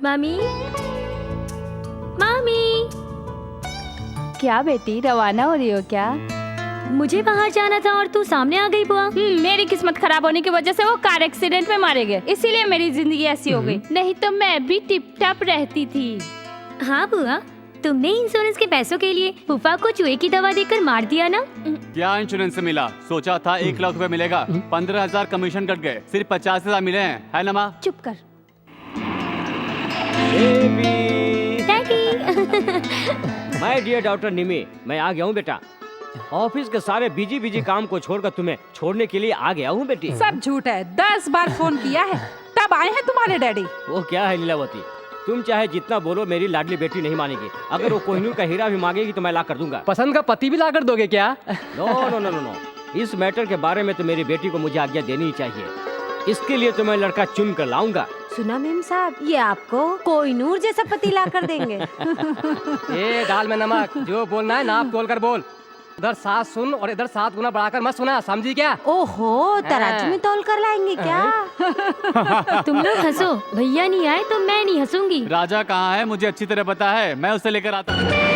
मामी, मामी। क्या बेटी, रवाना हो रही हो क्या? मुझे बाहर जाना था और तू सामने आ गई बुआ। मेरी किस्मत खराब होने की वजह से वो कार एक्सीडेंट में मारे गए, इसीलिए मेरी जिंदगी ऐसी हो गई। नहीं तो मैं भी टिप टाप रहती थी। हाँ बुआ, तुमने इंश्योरेंस के पैसों के लिए फूफा को चूहे की दवा देकर मार दिया ना। क्या इंश्योरेंस से मिला? सोचा था 1 लाख रुपए मिलेगा, 15,000 कमीशन कट गए, सिर्फ 50,000 मिले हैं, है ना माँ? चुप कर। माय डियर डॉक्टर निमी, मैं आ गया हूँ बेटा। ऑफिस के सारे बिजी काम को छोड़कर तुम्हें छोड़ने के लिए आ गया हूँ बेटी। सब झूठ है, 10 बार फोन किया है तब आए हैं तुम्हारे डैडी। वो क्या है लीलावती, तुम चाहे जितना बोलो मेरी लाडली बेटी नहीं मानेगी। अगर वो कोहिनूर का हीरा भी मांगेगी तो मैं ला कर दूंगा। पसंद का पति भी ला कर दोगे क्या? No no no no no, इस मैटर के बारे में तो मेरी बेटी को मुझे आज्ञा देनी ही चाहिए। इसके लिए तो मैं लड़का चुन कर लाऊंगा। सुना मेम साहब, ये आपको कोहिनूर जैसा पति ला कर देंगे। ए दाल में नमक, जो बोलना है नाप तोल कर बोल। उधर 7 सुन और इधर 7 गुना बढ़ाकर मत सुना, समझी क्या? ओहो, तराजू में तोल कर लाएंगे क्या? तुम लोग हंसो, भैया नहीं आए तो मैं नहीं हंसूंगी। राजा कहाँ है मुझे अच्छी तरह पता है, मैं उसे लेकर आता हूँ।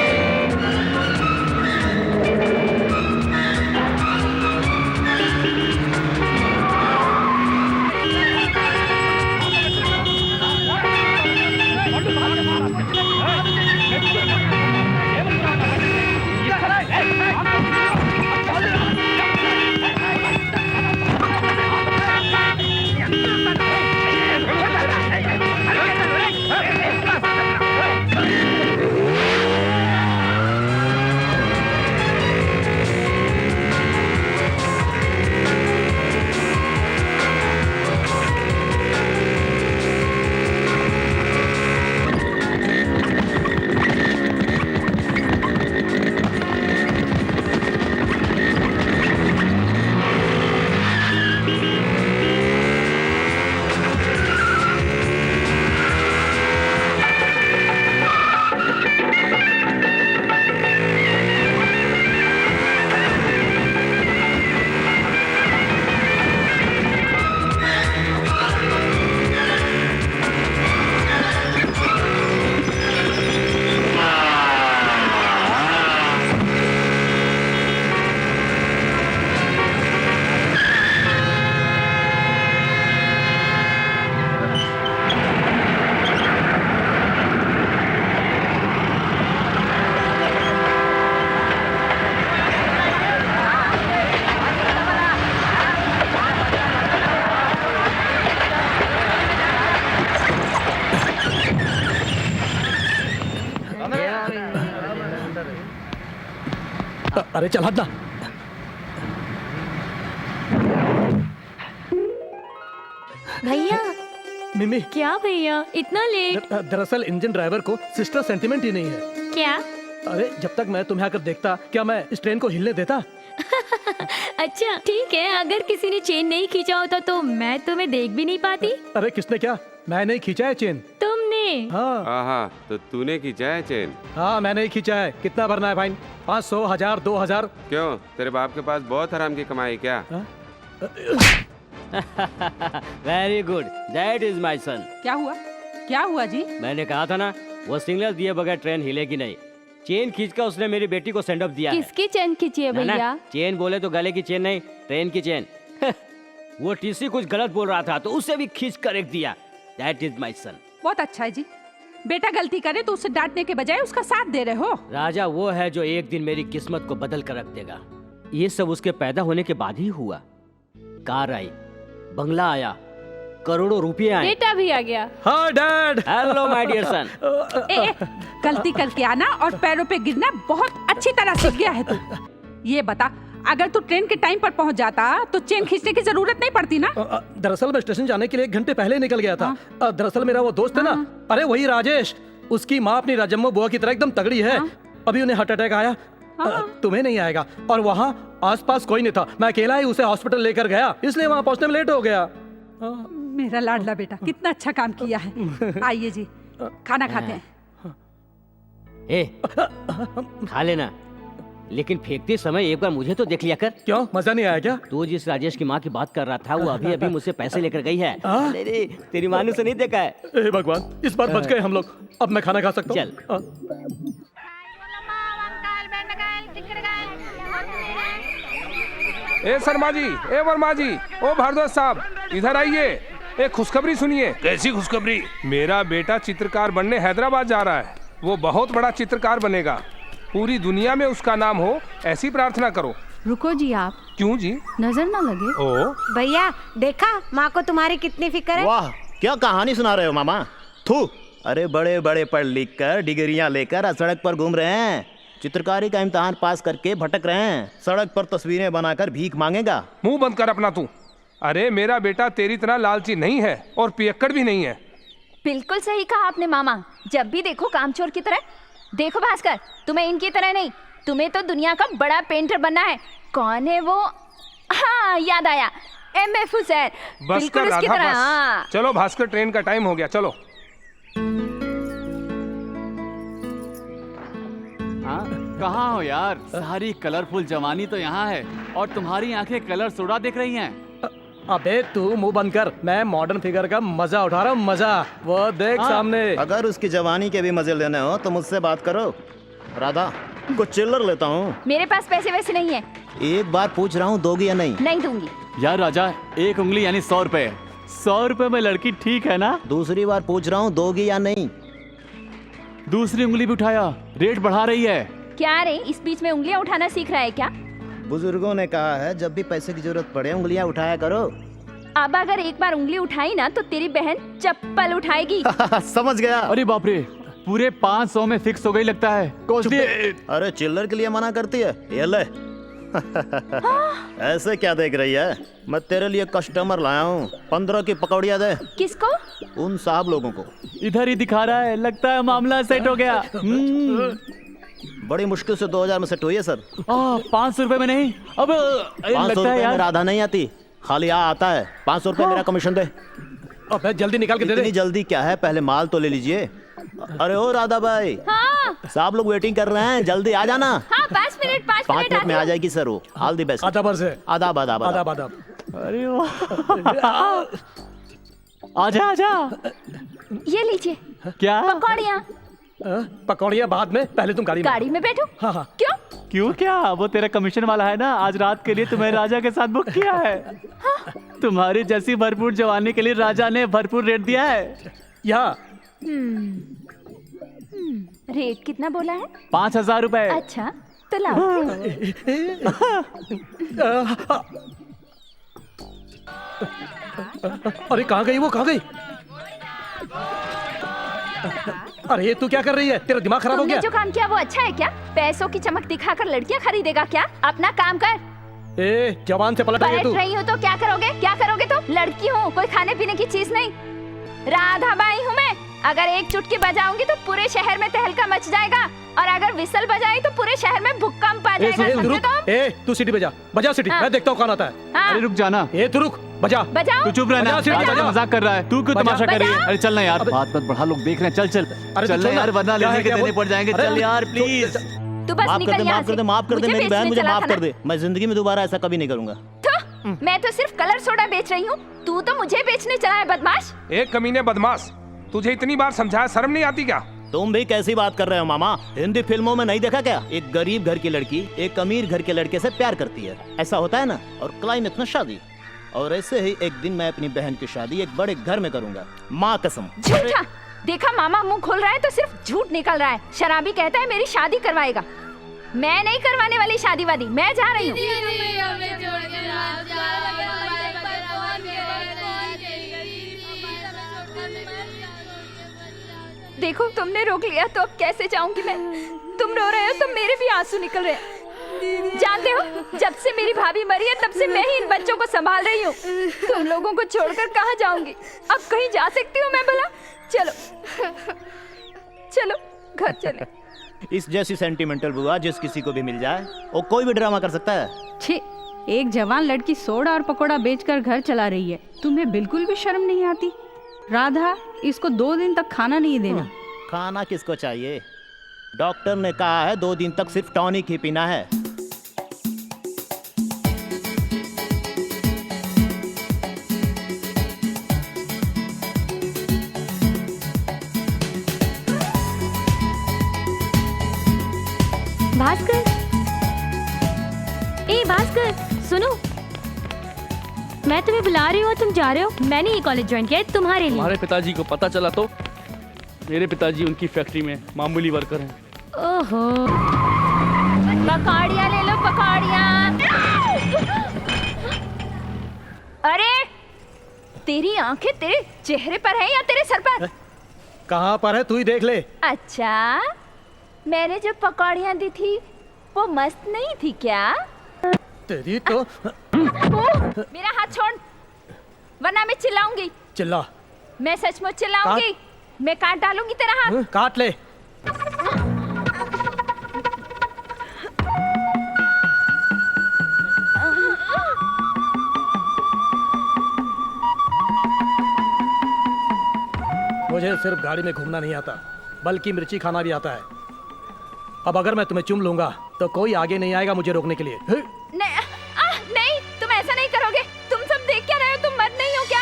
अरे चल हट ना। भैया। मिमी, क्या भैया इतना लेट? दरअसल इंजन ड्राइवर को सिस्टर सेंटिमेंट ही नहीं है। क्या? अरे जब तक मैं तुम्हें आकर देखता, क्या मैं इस ट्रेन को हिलने देता? अच्छा ठीक है, अगर किसी ने चेन नहीं खींचा होता तो मैं तुम्हें देख भी नहीं पाती। अरे किसने क्या? मैंने ही खींचा है चेन। तुमने? हाँ तो तूने खींचा है चेन? हाँ मैंने ही खींचा है। कितना भरना है फाइन? 500, 1000, 2000? क्यों, तेरे बाप के पास बहुत हराम की कमाई क्या? Very good, that is my son. क्या हुआ जी? मैंने कहा था ना, वो सिग्नल दिए बगैर ट्रेन हिलेगी नहीं। चेन खींचकर उसने मेरी बेटी को सेंड ऑफ दिया है। किसकी चेन खींची है भैया? चेन बोले तो गले की चेन नहीं, ट्रेन की चेन। वो टीसी कुछ गलत बोल रहा था तो उसे भी खींच कर रख दिया। That is my son. बहुत अच्छा है जी, बेटा गलती करे तो उसे डांटने के बजाय उसका साथ दे रहे हो। राजा वो है जो एक दिन मेरी किस्मत को बदल कर रख देगा। ये सब उसके पैदा होने के बाद ही हुआ। कार आई, बंगला आया, करोड़ों रुपए आए, बेटा भी आ गया। हाँ dad. Hello my dear son. गलती करके आना और पैरों पे गिरना बहुत अच्छी तरह सीख गया है तू। ये बता, अगर तू ट्रेन के टाइम पर पहुंच जाता तो चेन खींचने की जरूरत नहीं पड़ती ना। दरअसल मैं स्टेशन जाने के लिए 1 घंटे पहले निकल गया था। दरअसल मेरा वो दोस्त है ना, अरे वही राजेश, उसकी माँ अपनी राजम्मा बुआ की तरह एकदम तगड़ी है। अभी उन्हें हार्ट अटैक आया। तुम्हें नहीं आएगा। और वहाँ आसपास कोई नहीं था, मैं अकेला ही उसे हॉस्पिटल लेकर गया, इसलिए वहाँ पहुँचने में लेट हो गया। मेरा लाडला बेटा कितना अच्छा काम किया है। आइए जी, खाना खाते हैं। ए, खा लेना। लेकिन फेंकते समय एक बार मुझे तो देख लिया कर। क्यों, मजा नहीं आया क्या? तू जिस राजेश की माँ की बात कर रहा था वो अभी अभी मुझसे पैसे लेकर गई है। अरे तेरी माँ ने उसे नहीं देखा है। ए भगवान, इस बार बच गए हम लोग। अब मैं खाना खा सकता हूँ? चल। ए शर्मा जी, ए वर्मा जी, ओ भारद्वाज साहब, इधर आइए। एक खुशखबरी सुनिए। कैसी खुशखबरी? मेरा बेटा चित्रकार बनने हैदराबाद जा रहा है। वो बहुत बड़ा चित्रकार बनेगा। पूरी दुनिया में उसका नाम हो, ऐसी प्रार्थना करो। रुको जी आप, क्यों जी? नजर ना लगे। ओ भैया देखा माँ को तुम्हारी कितनी फिक्र है। वाह, क्या कहानी सुना रहे हो मामा। थू, अरे बड़े बड़े पढ़ लिख कर डिग्रियां लेकर सड़क पर घूम रहे हैं। चित्रकारी का इम्तिहान पास करके भटक रहे हैं। सड़क पर तस्वीरें बनाकर भीख मांगेगा। मुंह बंद कर अपना तू। अरे मेरा बेटा तेरी तरह लालची नहीं है और पियक्कड़ भी नहीं है। बिल्कुल सही कहा आपने मामा। जब भी देखो कामचोर की तरह। देखो भास्कर, तुम्हें इनकी तरह नहीं, तुम्हें तो दुनिया का बड़ा पेंटर बनना है। कौन है वो? हाँ याद आया, MF हुसैन। बस बिल्कुल कर उसकी राधा, तरह। बस। हाँ। चलो भास्कर, ट्रेन का टाइम हो गया, चलो। हाँ, कहाँ हो यार? सारी कलरफुल जवानी तो यहाँ है और तुम्हारी आंखें कलर सोडा देख रही हैं। अबे तू मुंह बंद कर। मैं मॉडर्न फिगर का मजा उठा रहा हूँ। मजा वो देख सामने। अगर उसकी जवानी के भी मजे लेने हो तो मुझसे बात करो। राधा, कुछ चिल्लर लेता हूँ। मेरे पास पैसे वैसे नहीं है। एक बार पूछ रहा हूँ, दोगी या नहीं? नहीं दूंगी। यार राजा, 1 उंगली यानी 100 रुपए। 100 रुपए में लड़की ठीक है ना? दूसरी बार पूछ रहा हूँ, दोगी या नहीं? दूसरी उंगली भी उठाया, रेट बढ़ा रही है। क्या रे, इस बीच में उंगलियां उठाना सीख रहा है क्या? बुजुर्गों ने कहा है जब भी पैसे की जरूरत पड़े उंगलियां उठाया करो। अब अगर एक बार उंगली उठाई ना तो तेरी बहन चप्पल उठाएगी। समझ गया। अरे बाप रे, पूरे 500 में फिक्स हो गई लगता है। कॉस्टली। अरे चिल्लर के लिए मना करती है, ये ले। ऐसे क्या देख रही है? मैं तेरे लिए कस्टमर लाया हूँ। 15 की पकौड़ियाँ दे। किसको? उन साहब लोगों को। इधर ही दिखा रहा है, लगता है मामला सेट हो गया। बड़ी मुश्किल से 2000 में सेट हुई है सर। 500 रुपए में नहीं। अब 500 लगता रुपए है में यार। राधा नहीं आती, खाली आता है। 500 रुपए मेरा कमीशन दे। अबे जल्दी निकाल के दे इतनी दे। जल्दी क्या है, पहले माल तो ले लीजिए। अरे ओ राधा भाई, हाँ साहब लोग वेटिंग कर रहे हैं, जल्दी आ जाना। हाँ 5 मिनट 5 5 मिनट मिनट में आ जाएगी सर वो। All the best. आदाब से। आदाब आदाब आदाब आदाब। आदाब। अरे वाह। आजा आजा। ये लीजिए क्या? पकौड़ियाँ। पकौड़ियाँ बाद में, पहले तुम गाड़ी में बैठो। हाँ हाँ। क्यों? क्यों क्या? वो तेरा कमीशन वाला है ना, आज रात के लिए तुम्हें राजा के साथ बुक किया है। तुम्हारी जैसी भरपूर जवानी के लिए राजा ने भरपूर रेट दिया है। यहाँ रेट कितना बोला है? 5000 रुपए। अच्छा तो लाओ। अरे कहाँ गई वो, कहाँ गई? अरे ये तू क्या कर रही है? तेरा दिमाग खराब हो तुमने गया? जो काम किया वो अच्छा है क्या? पैसों की चमक दिखाकर लड़कियां खरीदेगा क्या? अपना काम कर। ए जवान से पलट रही है बैठ तू। रही हो तो क्या करोगे? क्या करोगे? तो लड़की हूँ, कोई खाने पीने की चीज नहीं। राधा बाई हूँ मैं। अगर एक चुटकी बजाऊंगी तो पूरे शहर में तहलका मच जाएगा और अगर विसल बजाई तो पूरे शहर में भूकंप आ जाएगा। समझे तुम? तू सीटी बजा, बजा सीटी। हाँ। मैं देखता हूँ कौन आता है। हाँ। अरे रुक जाना। तू रुक, बजा। बजाओ। तू चुप रहना। बजा, सीटी राजा बजा। तो मजाक कर रहा है, तू क्यों बजा। तमाशा कर रही है? बजा। अरे चलना यार, बात मत बढ़ा, लोग देख रहे हैं। चल चल। अरे चल यार, वरना क्या है, लेने के क्या देने वो? पड़ जाएंगे। अरे चल यार तू- प्लीज। तू बस माफ कर निकल दे, यहाँ माफ कर से। दे, माफ कर दे मेरी बहन, मुझे माफ कर दे। दे। मैं जिंदगी में दोबारा ऐसा कभी नहीं करूंगा। मैं तो सिर्फ कलर सोडा बेच रही हूँ, तू तो मुझे बेचने चला है बदमाश। एक कमीने बदमाश, तुझे इतनी बार समझाया, शर्म नहीं आती क्या? तुम भी कैसी बात कर रहे हो मामा? हिंदी फिल्मों में नहीं देखा क्या? एक गरीब घर की लड़की एक अमीर घर के लड़के से प्यार करती है, ऐसा होता है ना, और क्लाइमेक्स में शादी। और ऐसे ही एक दिन मैं अपनी बहन की शादी एक बड़े घर में करूंगा, माँ कसम। झूठा। देखा मामा मुंह खोल रहा है तो सिर्फ झूठ निकल रहा है। शराबी कहता है मेरी शादी करवाएगा। मैं नहीं करवाने वाली शादी वादी, मैं जा रही हूँ। देखो तुमने रोक लिया तो अब कैसे जाऊंगी मैं? तुम रो रहे हो तो मेरे भी आंसू निकल रहे हैं। जानते हो, जब से मेरी भाभी मरी है तब से मैं ही इन बच्चों को संभाल रही हूँ। तुम लोगों को छोड़कर कहाँ जाऊंगी? अब कहीं जा सकती हूँ मैं भला? चलो चलो घर चले। इस जैसी सेंटिमेंटल बुआ जिस किसी को भी मिल जाए वो कोई भी ड्रामा कर सकता है। छी, एक जवान लड़की सोडा और पकोड़ा बेचकर घर चला रही है, तुम्हें बिल्कुल भी शर्म नहीं आती? राधा, इसको 2 दिन तक खाना नहीं देना। खाना किसको चाहिए? डॉक्टर ने कहा है 2 दिन तक सिर्फ टॉनिक ही पीना है। भास्कर, ए भास्कर, सुनो, मैं तुम्हें बुला रही हूँ और तुम जा रहे हो। मैंने ये कॉलेज ज्वाइन किया है तुम्हारे लिए। हमारे पिताजी को पता चला तो? मेरे पिताजी उनकी फैक्ट्री में मामूली वर्कर हैं। ओहो, पकौड़ियाँ ले लो, पकौड़ियाँ। अरे तेरी आंखें तेरे चेहरे पर है या तेरे सर पर? कहाँ पर है तू ही देख ले। अच्छा, मैंने जो पकौड़ियाँ दी थी वो मस्त नहीं थी क्या? तेरी तो मेरा हाथ छोड़, वरना मैं चिल्लाऊंगी। चिल्ला। मैं सचमुच चिल्लाऊंगी। मैं काट डालूंगी तेरा हाथ। काट ले। मुझे सिर्फ गाड़ी में घूमना नहीं आता, बल्कि मिर्ची खाना भी आता है। अब अगर मैं तुम्हें चुम लूंगा तो कोई आगे नहीं आएगा मुझे रोकने के लिए। नहीं, तुम ऐसा नहीं करोगे। तुम सब देख क्या रहे हो? तुम मर्द नहीं हो क्या?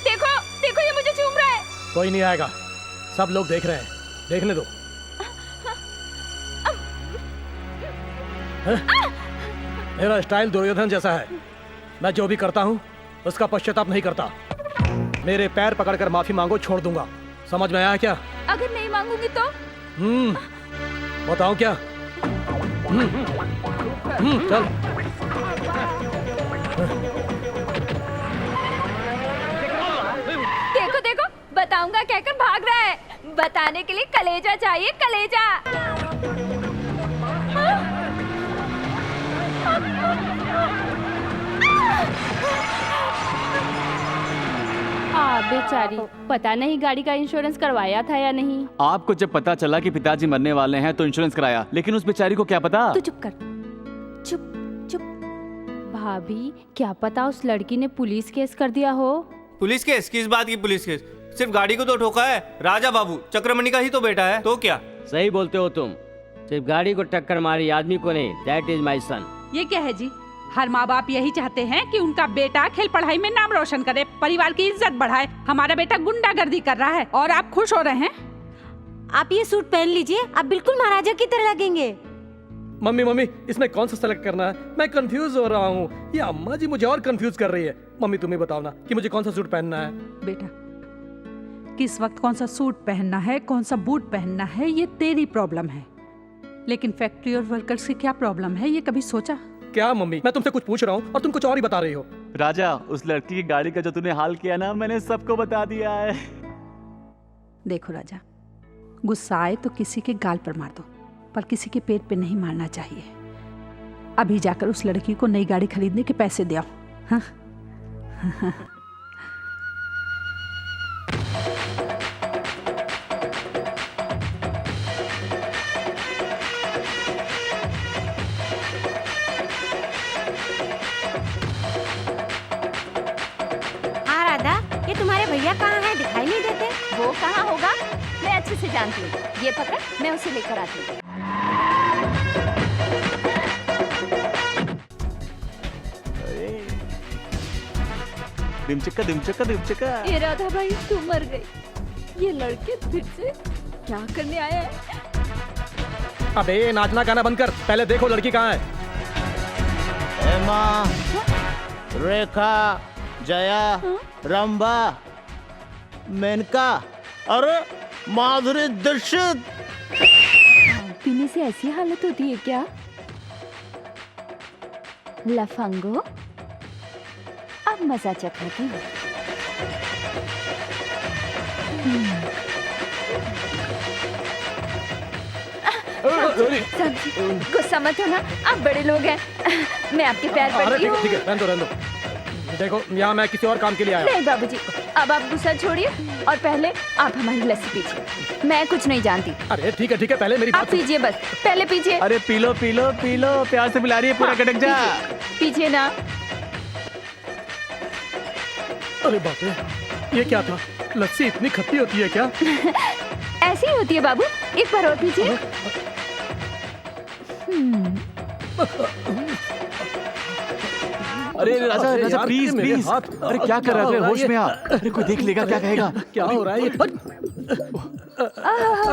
देखो, देखो, ये मुझे चूम रहा है। कोई नहीं आएगा, सब लोग देख रहे हैं, देखने दो। मेरा स्टाइल दुर्योधन जैसा है। मैं जो भी करता हूँ उसका पश्चाताप नहीं करता। मेरे पैर पकड़कर माफी मांगो, छोड़ दूंगा। समझ में आया क्या? अगर नहीं मांगूंगी तो? बताओ क्या? चल। देखो देखो, बताऊंगा कहकर भाग रहा है। बताने के लिए कलेजा चाहिए, कलेजा। बेचारी, पता नहीं गाड़ी का इंश्योरेंस करवाया था या नहीं। आपको जब पता चला कि पिताजी मरने वाले हैं तो इंश्योरेंस कराया, लेकिन उस बेचारी को क्या पता? तू चुप कर, चुप चुप। भाभी, क्या पता उस लड़की ने पुलिस केस कर दिया हो। Police case? किस बात की पुलिस केस? सिर्फ गाड़ी को तो ठोका है। राजा बाबू चक्रमणि का ही तो बेटा है, तो क्या? सही बोलते हो तुम। सिर्फ गाड़ी को टक्कर मारी, आदमी को नहीं। दैट इज माई सन। ये क्या है जी? हर माँ बाप यही चाहते हैं कि उनका बेटा खेल पढ़ाई में नाम रोशन करे, परिवार की इज्जत बढ़ाए। हमारा बेटा गुंडागर्दी कर रहा है और आप खुश हो रहे हैं। आप ये सूट पहन लीजिए, आप बिल्कुल महाराजा की तरह लगेंगे। मम्मी, इसमें कौन सा सेलेक्ट करना है? मैं कंफ्यूज हो रहा हूँ। ये अम्मा जी मुझे और कंफ्यूज कर रही है। मम्मी तुम्हें बताओ ना कि मुझे कौन सा सूट पहनना है। बेटा, किस वक्त कौन सा सूट पहनना है, कौन सा बूट पहनना है, ये तेरी प्रॉब्लम है। लेकिन फैक्ट्री और वर्कर्स की क्या प्रॉब्लम है, ये कभी सोचा? क्या मम्मी, मैं तुमसे कुछ पूछ रहा हूँ और तुम कुछ और ही बता रही हो। राजा, उस लड़की की गाड़ी का जो तूने हाल किया ना, मैंने सबको बता दिया है। देखो राजा, गुस्सा आए तो किसी के गाल पर मार दो, पर किसी के पेट पे नहीं मारना चाहिए। अभी जाकर उस लड़की को नई गाड़ी खरीदने के पैसे दे आओ। हाँ? ये तुम्हारे भैया कहाँ हैं? दिखाई नहीं देते। वो कहाँ होगा, मैं अच्छे से जानती हूँ। ये पकड़, मैं उसे लेकर आती हूँ। दिमचक्का। ये राधा भाई, तू मर गई। ये लड़के फिर से क्या करने आए हैं? अबे नाचना गाना बंद कर, पहले देखो लड़की कहाँ है। हेमा, रेखा, जया, रंभा, मेनका, अरे माधुरी दीक्षित। पीने से ऐसी हालत होती है क्या? लफंगो, अब मजा चखाती हूँ। गुस्सा मत होना, आप बड़े लोग हैं। मैं आपके पैर पड़ती हूँ। ठीक है, रहने दो। देखो, यहाँ मैं किसी और काम के लिए आया। नहीं बाबूजी, अब आप गुस्सा छोड़िए और पहले आप हमारी लस्सी पीजिए। मैं कुछ नहीं जानती। अरे ठीक है, पहले मेरी बात आप पीजिए, बस पहले पीजिए। अरे पी लो, प्यार से पिला रही है, पूरा कटक जा। पीजिए ना। अरे बाप रे, ये क्या था? लस्सी इतनी खट्टी होती है क्या? ऐसी ही होती है बाबू, एक बार और पीजिए। अरे राजा अरे राजा यार, प्लीज मेरे प्लीज, हाथ। अरे क्या कर रहा है? अरे होश में आ। अरे कोई देख लेगा, क्या कहेगा? क्या हो रहा है ये?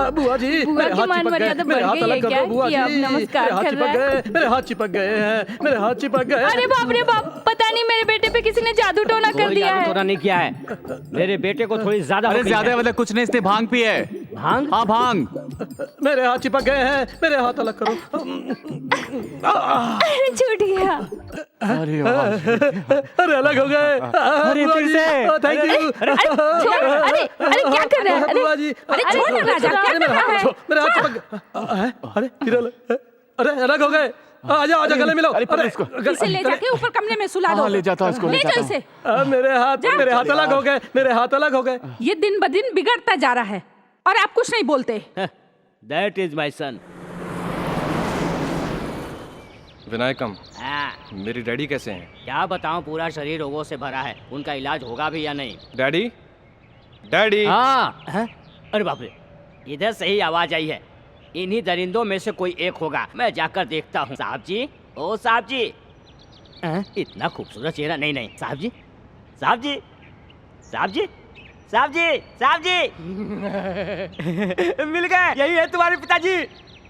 बुआ जी, बुआ मेरे की हाथ मान चिपक गए। मर्यादा मेरे बढ़ हाथ गई अलग है कर क्या दो बुआ कि अब जी। नमस्कार मेरे हाथ कर चिपक रहा है? गए। मेरे हाथ चिपक गए हैं। मेरे हाथ चिपक गए। अरे बाप रे बाप, पता नहीं मेरे बेटे पे किसी ने जादू टोना कर कोई दिया जादू है। टोना नहीं किया है। मेरे बेटे को थोड़ी ज्यादा अरे हो गई ज्यादा है। मतलब कुछ नहीं, इसने भांग पी है। भांग? हाँ भांग। मेरे हाथ चिपक गए हैं। मेरे हाथ अलग करो। अरे छूट गया। अरे वाह। अरे अलग हो गए। अरे फिर से। Thank you. अरे क्या कर रहा है? बुआ जी, अरे छोड़ ना राजा, क्या कर रहा है? मेरे हाथ चिपक गए। अरे फिर अरे अलग हो गए। आजा आजा, गले मिलो। अरे पकड़ इसको। इसे ले जाके ऊपर कमरे में सुला दो। हाँ, ले जाता हूँ इसको, ले ले जाओ जाता हूँ। इसे। मेरे हाथ अलग हो गए। मेरे हाथ अलग हो गए। ये दिन ब दिन बिगड़ता जा रहा है और आप कुछ नहीं बोलते। दैट इज माई सन। विनायकम, मेरी डैडी कैसे हैं? क्या बताऊं, पूरा शरीर रोगों से भरा है। उनका इलाज होगा भी या नहीं? Daddy, daddy. हाँ। अरे बाप रे, इधर से ही आवाज आई है। इन्हीं दरिंदों में से कोई एक होगा। मैं जाकर देखता हूँ। साहब जी, ओ साहब जी। इतना खूबसूरत चेहरा। नहीं नहीं, साहब जी, साहब जी, साहब जी, साहब जी, साहब जी। मिल गए। यही है तुम्हारे पिताजी।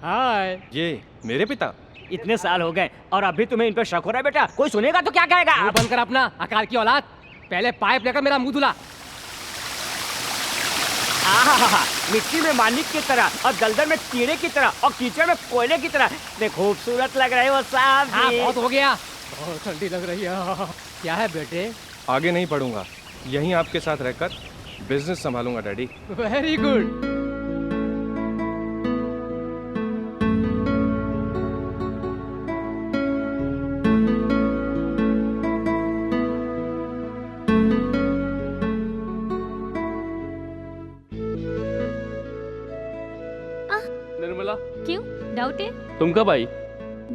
हाय। ये मेरे पिता? इतने साल हो गए और अभी तुम्हें इन पर शक हो रहा है बेटा? कोई सुनेगा तो क्या कहेगा? मुंह बंद कर अपना, अकाल की औलाद। पहले पाइप लेकर मेरा मुंह धुला। आहा, मिट्टी में मानिक की तरह और दलदल में कीड़े की तरह और कीचड़ में कोयले की तरह इतने खूबसूरत लग रहे हो साहब जी। हाँ, बहुत हो गया। बहुत ठंडी लग रही है। क्या है बेटे? आगे नहीं पढ़ूंगा, यहीं आपके साथ रहकर बिजनेस संभालूंगा डैडी। Very good. निर्मला, क्यों डाउट है? तुम कब आई?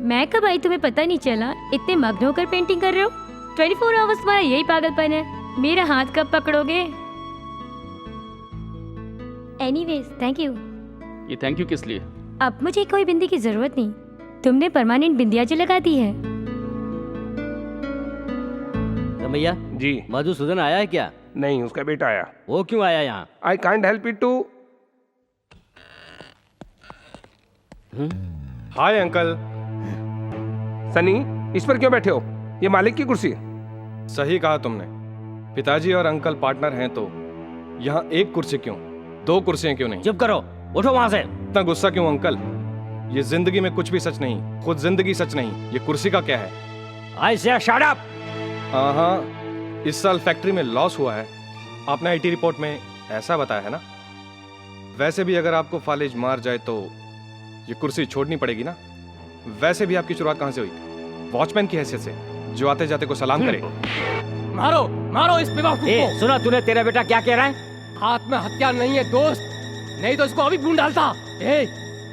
मैं कब आई तुम्हें पता नहीं चला? इतने मग्न होकर पेंटिंग कर रहे हो। 24 आवर्स तुम्हारा यही पागलपन है। मेरा हाथ कब पकड़ोगे? Anyways, thank you. ये थैंक यू किस लिए? अब मुझे कोई बिंदी की जरूरत नहीं। तुमने परमानेंट बिंदिया जो लगा दी है। रमैया जी, मधुसूदन आया है क्या? नहीं, उसका बेटा आया। वो क्यों आया यहाँ? I can't help it to. Hi uncle. Sunny, इस पर क्यों बैठे हो? ये मालिक की कुर्सी है। सही कहा तुमने। पिताजी और अंकल पार्टनर हैं तो यहाँ एक कुर्सी क्यों, दो कुर्सियां क्यों नहीं? चुप करो, उठो वहां से। इतना गुस्सा क्यों अंकल? ये जिंदगी में कुछ भी सच नहीं, खुद जिंदगी सच नहीं। ये कुर्सी का क्या है? आई से शट अप। हाँ, इस साल फैक्ट्री में लॉस हुआ है। आपने आईटी रिपोर्ट में ऐसा बताया है ना। वैसे भी अगर आपको फालिज मार जाए तो ये कुर्सी छोड़नी पड़ेगी ना। वैसे भी आपकी शुरुआत कहाँ से हुई? वॉचमैन की हैसियत से, जो आते जाते को सलाम करे। मारो मारो इस बेवकूफ को। सुना तूने, तेरा बेटा क्या कह रहा है? हाथ में हथियार नहीं है दोस्त, नहीं तो इसको अभी ढूंढ डालता।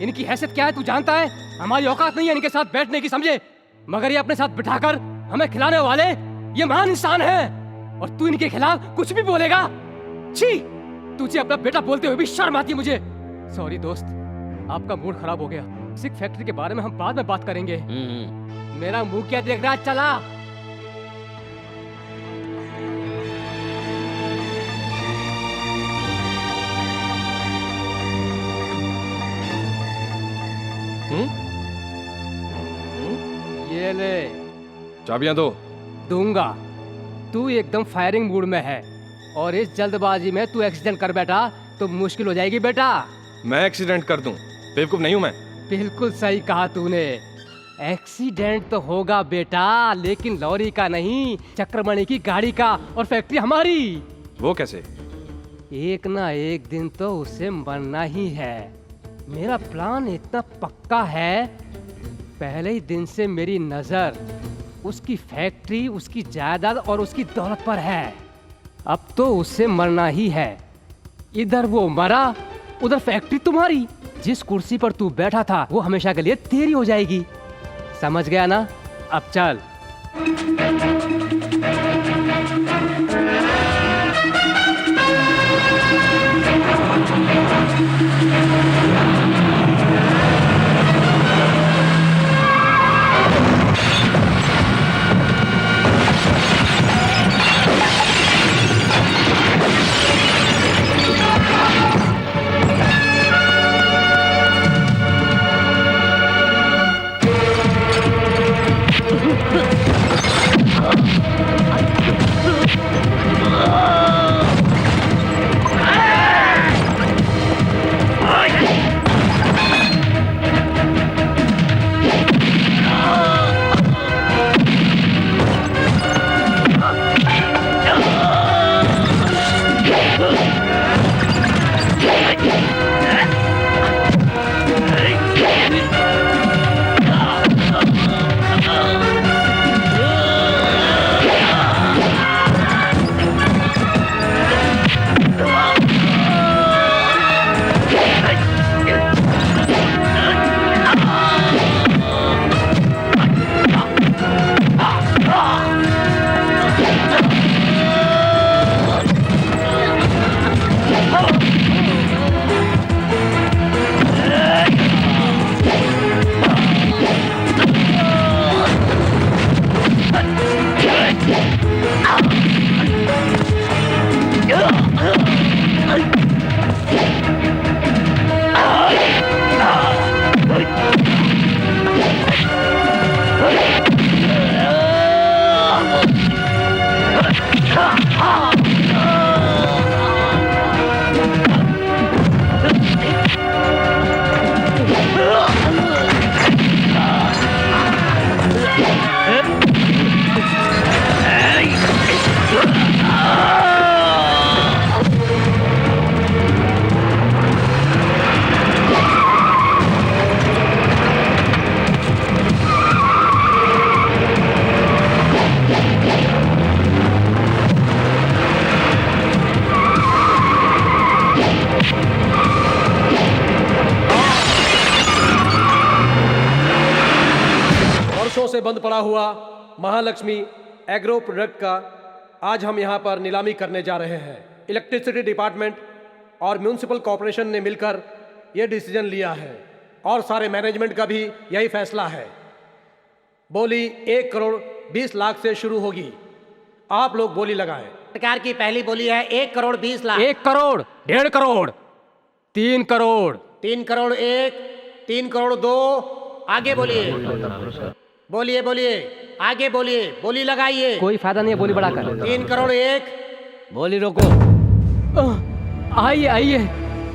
इनकी हैसियत क्या है तू जानता है? हमारी औकात नहीं है इनके साथ बैठने की, समझे? मगर ये अपने साथ बिठाकर हमें खिलाने वाले ये महान इंसान हैं और तू इनके खिलाफ कुछ भी बोलेगा? छी, तुझे अपना बेटा बोलते हुए भी शर्म आती है मुझे। सॉरी दोस्त, आपका मूड खराब हो गया। सिक फैक्ट्री के बारे में हम बाद में बात करेंगे। मेरा मुंह क्या देख रहा है? चला। ये ले, चाबियां दो। दूंगा। तू एकदम फायरिंग मूड में है और इस जल्दबाजी में तू एक्सीडेंट कर बैठा तो मुश्किल हो जाएगी बेटा। मैं एक्सीडेंट कर दूं? बेवकूफ नहीं हूं मैं। बिल्कुल सही कहा तूने। एक्सीडेंट तो होगा बेटा, लेकिन लॉरी का नहीं, चक्रमणि की गाड़ी का, और फैक्ट्री हमारी। वो कैसे? एक ना एक दिन तो उसे मरना ही है। मेरा प्लान इतना पक्का है, पहले ही दिन से मेरी नजर उसकी फैक्ट्री, उसकी जायदाद और उसकी दौलत पर है। अब तो उसे मरना ही है। इधर वो मरा, उधर फैक्ट्री तुम्हारी। जिस कुर्सी पर तू बैठा था वो हमेशा के लिए तेरी हो जाएगी। समझ गया ना? अब चल। वर्षों से बंद पड़ा हुआ महालक्ष्मी एग्रो प्रोडक्ट का आज हम यहाँ पर नीलामी करने जा रहे हैं। इलेक्ट्रिसिटी डिपार्टमेंट और म्यूनिसिपल कॉरपोरेशन ने मिलकर ये डिसीजन लिया है और सारे मैनेजमेंट का भी यही फैसला है। बोली 1 करोड़ 20 लाख से शुरू होगी। आप लोग बोली लगाएं। सरकार की पहली बोली है 1 करोड़ 20 लाख। 1 करोड़, 1.5 करोड़, 3 करोड़, 3 करोड़ 1, 3 करोड़ 2। आगे बोलिए, बोलिए बोलिए, आगे बोलिए, बोली लगाइए। कोई फायदा नहीं है बोली बढ़ाकर। 3 करोड़ 1। बोली रोको। आइए आइए,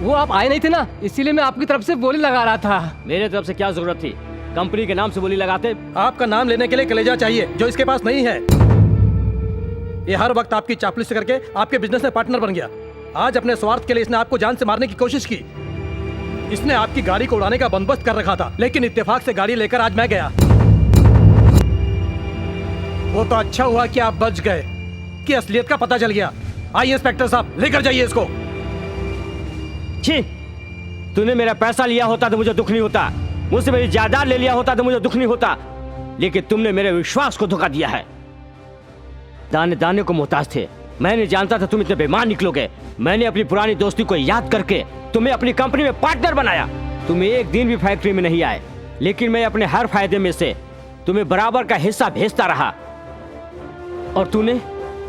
वो आप आए नहीं थे ना, इसीलिए मैं आपकी तरफ से बोली लगा रहा था। मेरे तरफ से क्या जरूरत थी? कंपनी के नाम से बोली लगाते। आपका नाम लेने के लिए कलेजा चाहिए जो इसके पास नहीं है। ये हर वक्त आपकी चापलूसी करके आपके बिजनेस में पार्टनर बन गया। आज अपने स्वार्थ के लिए इसने आपको जान से मारने की कोशिश की। इसने आपकी गाड़ी को उड़ाने का बंदोबस्त कर रखा था, लेकिन इत्तेफाक से गाड़ी लेकर आज मैं गया। वो तो अच्छा हुआ कि आप बच गए, कि असलियत का पता चल गया। आइए इंस्पेक्टर साहब, लेकर जाइए इसको। छी, तूने मेरा पैसा लिया होता तो मुझे दुख नहीं होता, मुझसे मेरी जायदाद ले लिया होता तो मुझे दुख नहीं होता, लेकिन तुमने मेरे विश्वास को धोखा दिया है। दाने दाने को मोहताज थे। मैं नहीं जानता था तुम इतने बेईमान निकलोगे। मैंने अपनी पुरानी दोस्ती को याद करके तुम्हें अपनी कंपनी में पार्टनर बनाया। तुम एक दिन भी फैक्ट्री में नहीं आए, लेकिन मैं अपने हर फायदे में से तुम्हें बराबर का हिस्सा भेजता रहा, और तूने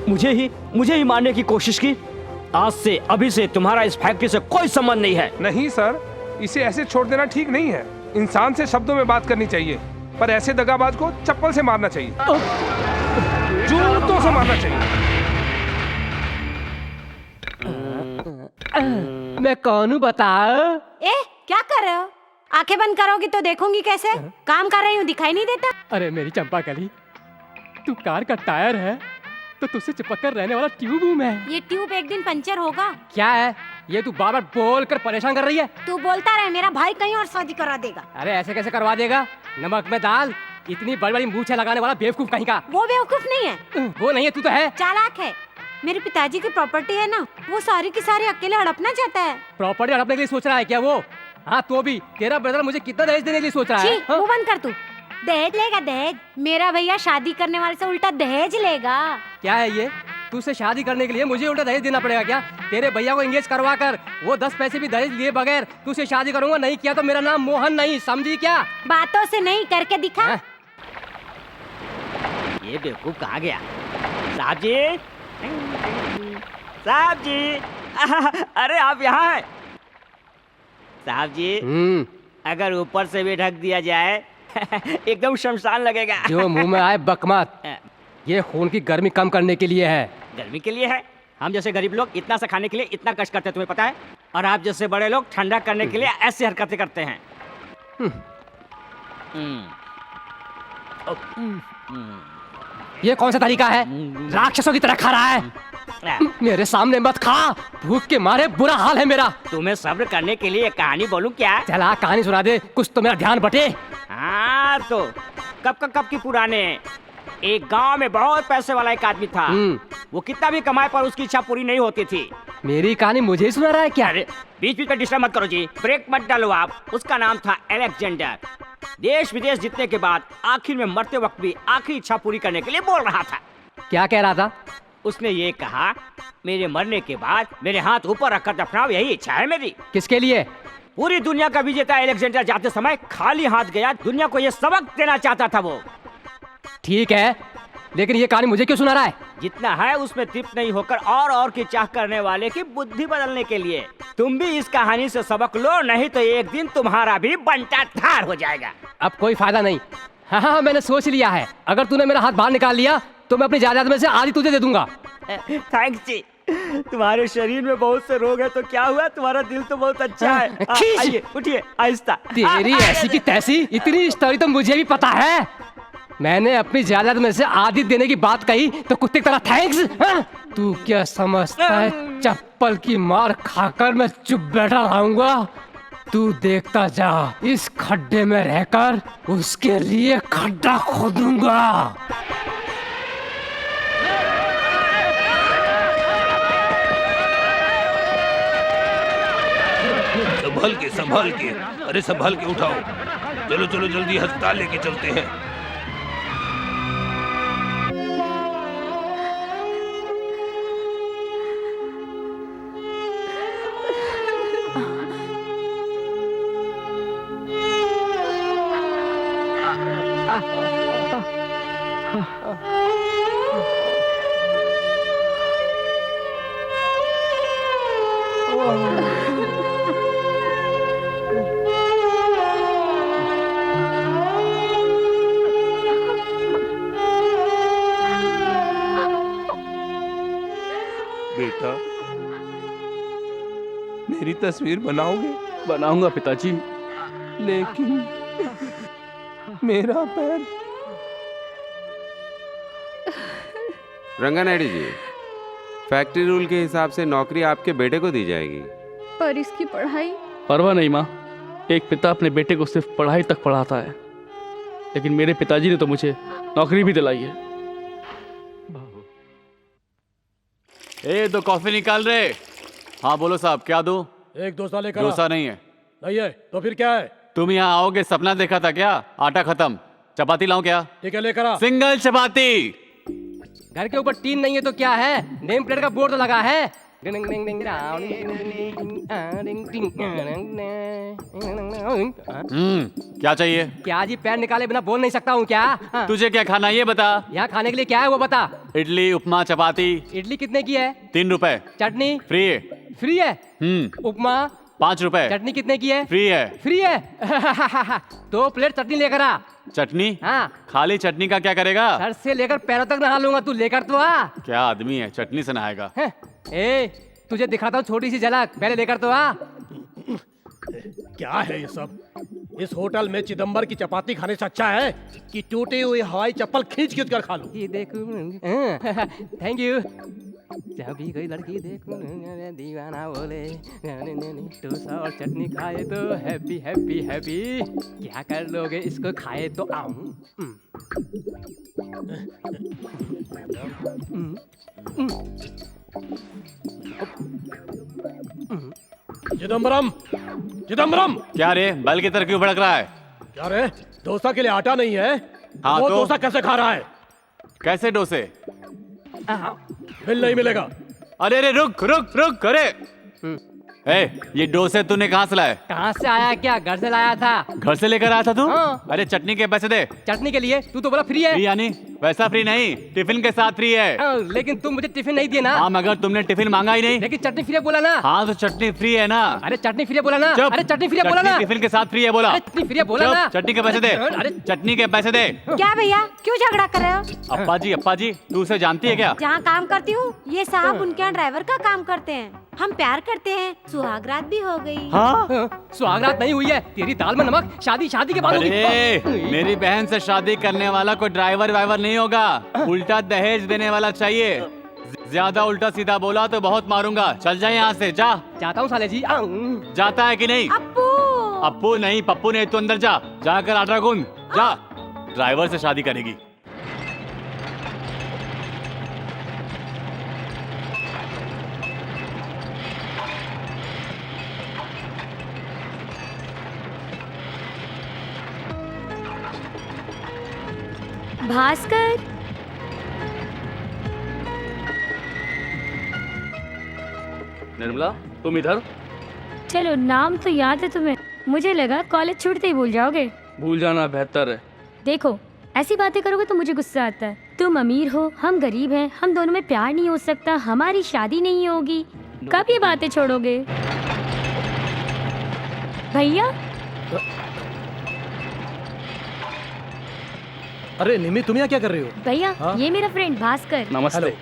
मुझे ही मारने की कोशिश की। आज से अभी से तुम्हारा इस फैक्ट्री से कोई संबंध नहीं है। नहीं सर, इसे ऐसे छोड़ देना ठीक नहीं है। इंसान से शब्दों में बात करनी चाहिए, पर ऐसे दगाबाज को चप्पल से मारना चाहिए, जूतों से मारना चाहिए। मैं कौन हूँ बता? क्या कर रहे हो? आंखें बंद करोगी तो देखूंगी कैसे? काम कर रही हूँ, दिखाई नहीं देता? अरे मेरी चंपा कली, तू कार का टायर है तो तुझसे चिपक कर रहने वाला ट्यूब हूँ मैं। ये ट्यूब एक दिन पंचर होगा। क्या है ये तू बार बार बोल कर परेशान कर रही है? तू बोलता रहे, मेरा भाई कहीं और शादी करा देगा। अरे ऐसे कैसे करवा देगा? नमक में दाल, इतनी बड़ी बड़ी मूछें लगाने वाला बेवकूफ कहीं का। वो बेवकूफ नहीं है। वो नहीं है, तू तो है। चालाक है। मेरे पिताजी की प्रॉपर्टी है ना, वो सारी की सारी अकेले हड़पना चाहता है। प्रॉपर्टी हड़पने के लिए सोच रहा है क्या वो? हाँ तो भी तेरा ब्रदर मुझे कितना दहेज देने के लिए सोच रहा है? वो बंद कर तू। दहेज लेगा दहेज? मेरा भैया शादी करने वाले से उल्टा दहेज लेगा। क्या है ये? तुझसे शादी करने के लिए मुझे उल्टा दहेज देना पड़ेगा क्या? तेरे भैया को एंगेज करवा कर वो 10 पैसे भी दहेज लिए बगैर तुझसे शादी करूंगा। नहीं किया तो मेरा नाम मोहन नहीं, समझी क्या? बातों से नहीं, करके दिखा। ये बेवकूफ कहाँ गया? साहब जी, साहब जी, अरे आप यहाँ हैं? साहब जी, अगर ऊपर से भी ढक दिया जाए एकदम शमशान लगेगा। जो मुंह में आए बकमत। ये खून की गर्मी कम करने के लिए है। गर्मी के लिए है? हम जैसे गरीब लोग इतना सा खाने के लिए इतना कष्ट करते हैं, तुम्हें पता है? और आप जैसे बड़े लोग ठंडा करने के लिए ऐसी हरकतें करते हैं। ये कौन सा तरीका है? राक्षसों की तरह खा रहा है। मेरे सामने मत खा, भूख के मारे बुरा हाल है मेरा। तुम्हें सब्र करने के लिए एक कहानी बोलूं क्या? चला कहानी सुना दे, कुछ तो मेरा ध्यान बटे। हाँ तो कब की पुराने एक गांव में बहुत पैसे वाला एक आदमी था। वो कितना भी कमाए पर उसकी इच्छा पूरी नहीं होती थी। मेरी कहानी मुझे ही सुना रहा है क्या? बीच बीच में डिस्टर्ब मत करो जी, ब्रेक मत डालो आप। उसका नाम था अलेक्जेंडर। देश विदेश जीतने के बाद आखिर में मरते वक्त भी आखिरी इच्छा पूरी करने के लिए बोल रहा था। क्या कह रहा था? उसने ये कहा, मेरे मरने के बाद मेरे हाथ ऊपर रखकर दफनाओ, यही इच्छा है मेरी। किसके लिए? पूरी दुनिया का विजेता अलेक्जेंडर जाते समय खाली हाथ गया। दुनिया को ये सबक देना चाहता था वो। ठीक है, लेकिन ये कहानी मुझे क्यों सुना रहा है? जितना है उसमें तृप्त नहीं होकर और की चाह करने वाले की बुद्धि बदलने के लिए। तुम भी इस कहानी से सबक लो, नहीं तो एक दिन तुम्हारा भी बंटा धार हो जाएगा। अब कोई फायदा नहीं। हाँ, मैंने सोच लिया है। अगर तूने मेरा हाथ बाहर निकाल लिया तो मैं अपनी जायदाद में से आधी तुझे दे दूंगा। थैंक्स जी। तुम्हारे शरीर में बहुत से रोग है तो क्या हुआ, तुम्हारा दिल तो बहुत अच्छा है। आइए उठिए आहिस्ता। तेरी ऐसी की तैसी इतनी स्टोरी तो मुझे भी पता है। मैंने अपनी जायदाद में से आधी देने की बात कही तो कुत्ते की तरह थैंक्स? तू क्या समझता है चप्पल की मार खाकर मैं चुप बैठा रहूंगा? तू देखता जा, इस खड्डे में रहकर उसके लिए खड्डा खोदूंगा। संभाल के, अरे संभाल के उठाओ। चलो चलो जल्दी अस्पताल लेके चलते हैं। बेटा, मेरी तस्वीर बनाओगे? बनाऊंगा पिताजी, लेकिन मेरा पैर। रंगानायडू जी, फैक्ट्री रूल के हिसाब से नौकरी आपके बेटे को दी जाएगी। पर इसकी पढ़ाई? परवाह नहीं माँ, एक पिता अपने बेटे को सिर्फ पढ़ाई तक पढ़ाता है, लेकिन मेरे पिताजी ने तो मुझे नौकरी भी दिलाई है। ए तो कॉफी निकाल रहे। हाँ बोलो साहब, क्या दूं? एक डोसा लेकर। डोसा नहीं है। नहीं है तो फिर क्या है? तुम यहाँ आओगे सपना देखा था क्या? आटा खत्म, चपाती लाऊं क्या? ठीक है लेकर आ। सिंगल चपाती। घर के ऊपर टीन नहीं है तो क्या है, नेम प्लेट का बोर्ड तो लगा है। क्या चाहिए? क्या जी, पैर निकाले बिना बोल नहीं सकता हूँ क्या? तुझे क्या खाना ये बता। यहाँ खाने के लिए क्या है वो बता। इडली, उपमा, चपाती। इडली कितने की है? 3 रुपए। चटनी फ्री है। फ्री है? उपमा 5 रुपए। चटनी कितने की है? फ्री है। फ्री है? 2 प्लेट चटनी लेकर आ। चटनी? हाँ। खाली चटनी का क्या करेगा? सर से लेकर पैरों तक नहा लूंगा, तू लेकर तो आ। क्या आदमी है, चटनी से नहाएगा? ए, तुझे दिखाता हूँ छोटी सी झलक, पहले लेकर तो आ। क्या है ये सब? इस होटल में चिदम्बर की चपाती खाने से अच्छा है कि टूटी हुई हवाई चप्पल खींच खींच कर खा लूं। ये देखो, थैंक यू। जब भी कोई लड़की देखो दीवाना बोले, डोसा और चटनी खाए तो हैप्पी हैप्पी हैप्पी। क्या कर लोगे इसको खाए तो आऊं। चिदम्बरम, चिदम्बरम। क्या रे, बैल की तरह क्यों भड़क रहा है? क्या रे, डोसा के लिए आटा नहीं है? हाँ वो तो? डोसा कैसे खा रहा है? कैसे डोसे? बिल नहीं मिलेगा। अरे रे रुक रुक रुक, अरे ये डोसे तूने कहाँ से लाए? कहाँ से आया क्या? घर से लाया था। घर से लेकर आया था तू? हाँ। अरे चटनी के पैसे दे। चटनी के लिए तू तो बोला फ्री है। फ्री यानी वैसा फ्री नहीं, टिफिन के साथ फ्री है। लेकिन तुम मुझे टिफिन नहीं दिए ना। हाँ मगर तुमने टिफिन मांगा ही नहीं। लेकिन चटनी फ्री बोला ना। हाँ तो चटनी फ्री है ना। अरे चटनी फ्री बोला ना। अरे चटनी फ्री बोला ना। टिफिन के साथ फ्री है बोला। चटनी फ्री बोला ना। चटनी के पैसे दे। अरे चटनी के पैसे दे। क्या भैया, क्यों झगड़ा कर रहे हो? अप्पा जी तू उसे जानती है क्या? जहाँ काम करती हूँ ये साहब उनके यहाँ ड्राइवर का काम करते हैं। हम प्यार करते हैं, सुहागरात भी हो गई। हाँ? सुहागरात नहीं हुई है, तेरी दाल में नमक। शादी के बाद होगी। अरे मेरी बहन से शादी करने वाला कोई ड्राइवर वाइवर नहीं होगा, उल्टा दहेज देने वाला चाहिए। ज्यादा उल्टा सीधा बोला तो बहुत मारूंगा। चल जा यहाँ से, जा। जाता हूँ साले जी। जाता है कि नहीं? अप्पू नहीं, पप्पू नहीं, तू अंदर जा। जाकर आटा गूंद, जा। ड्राइवर से शादी करेगी। भास्कर, निर्मला तुम इधर? चलो, नाम तो याद है तुम्हें। मुझे लगा कॉलेज छूटते ही भूल जाओगे। भूल जाना बेहतर है। देखो, ऐसी बातें करोगे तो मुझे गुस्सा आता है। तुम अमीर हो, हम गरीब हैं, हम दोनों में प्यार नहीं हो सकता, हमारी शादी नहीं होगी। कब ये बातें छोड़ोगे? भैया, अरे निमी, तुम यहाँ क्या कर रही हो? भैया, ये मेरा फ्रेंड भास्कर। नमस्ते।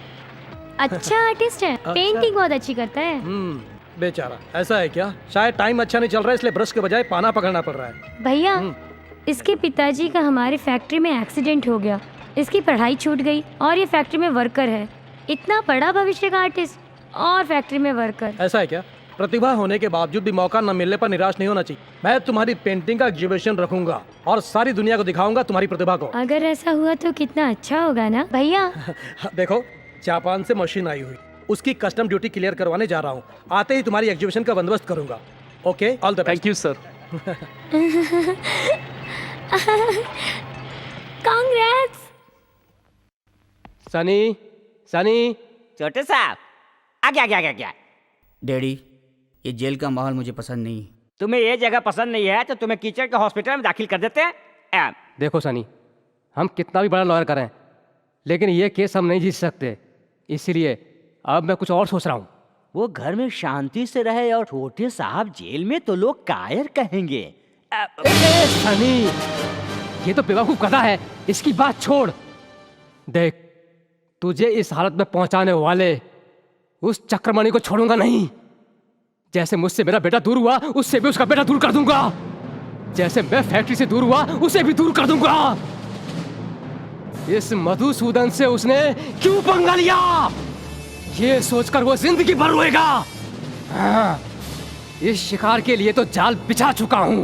अच्छा आर्टिस्ट है, पेंटिंग बहुत अच्छी करता है। बेचारा, ऐसा है क्या? शायद टाइम अच्छा नहीं चल रहा है, इसलिए ब्रश के बजाय पाना पकड़ना पड़ रहा है। भैया, इसके पिताजी का हमारे फैक्ट्री में एक्सीडेंट हो गया, इसकी पढ़ाई छूट गई और ये फैक्ट्री में वर्कर है। इतना बड़ा भविष्य का आर्टिस्ट और फैक्ट्री में वर्कर। ऐसा है क्या? प्रतिभा होने के बावजूद भी मौका न मिलने पर निराश नहीं होना चाहिए। मैं तुम्हारी पेंटिंग का एग्जीबिशन रखूंगा और सारी दुनिया को दिखाऊंगा तुम्हारी प्रतिभा को। अगर ऐसा हुआ तो कितना अच्छा होगा ना भैया। देखो, जापान से मशीन आई हुई, उसकी कस्टम ड्यूटी क्लियर करवाने जा रहा हूँ। आते ही तुम्हारी एग्जीबिशन का बंदोबस्त करूंगा। Okay, all the best. Thank you sir. Congrats. Sunny, Sunny. छोटे साहब, आगे। डैडी, ये जेल का माहौल मुझे पसंद नहीं। तुम्हें ये जगह पसंद नहीं है तो तुम्हें कीचड़ के हॉस्पिटल में दाखिल कर देते हैं। देखो सनी, हम कितना भी बड़ा लॉयर करें, लेकिन ये केस हम नहीं जीत सकते। इसलिए अब मैं कुछ और सोच रहा हूँ। वो घर में शांति से रहे और छोटे साहब जेल में तो लोग कायर कहेंगे। सनी, ये तो बेवकूफ कथा है, इसकी बात छोड़। देख, तुझे इस हालत में पहुंचाने वाले उस चक्रमणि को छोड़ूंगा नहीं। जैसे मुझसे मेरा बेटा दूर हुआ, उससे भी उसका बेटा दूर कर दूंगा। जैसे मैं फैक्ट्री से दूर हुआ, उसे भी दूर कर दूंगा। इस मधुसूदन से उसने क्यों पंगा लिया, ये सोचकर वो जिंदगी भर रोएगा। हाँ, इस शिकार के लिए तो जाल बिछा चुका हूं।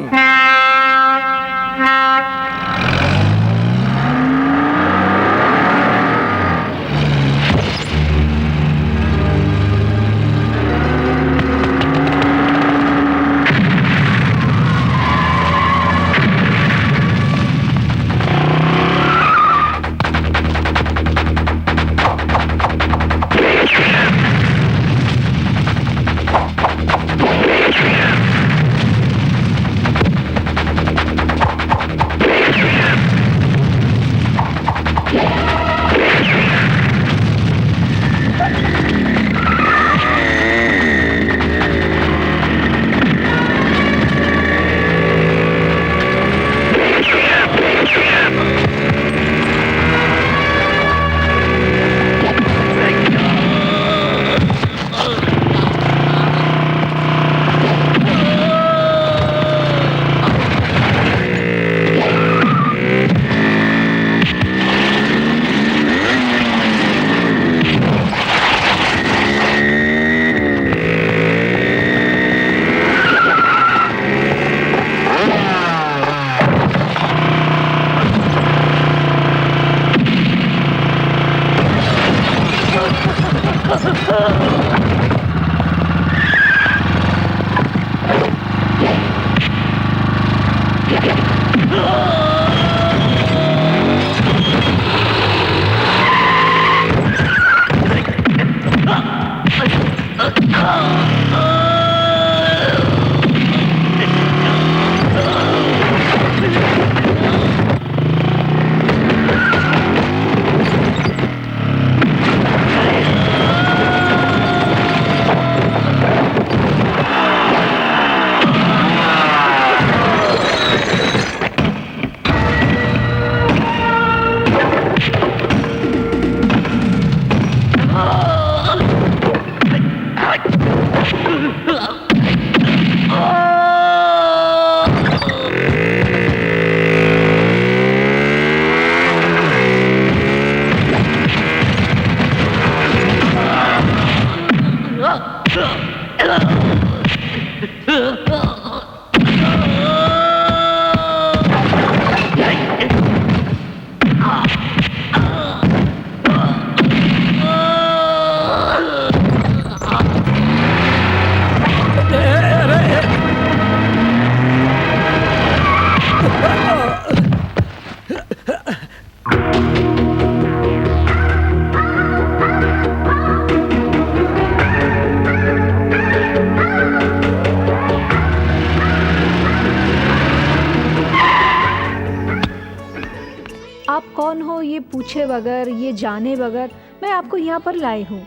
पूछे बगैर, ये जाने बगैर मैं आपको यहाँ पर लाई हूँ।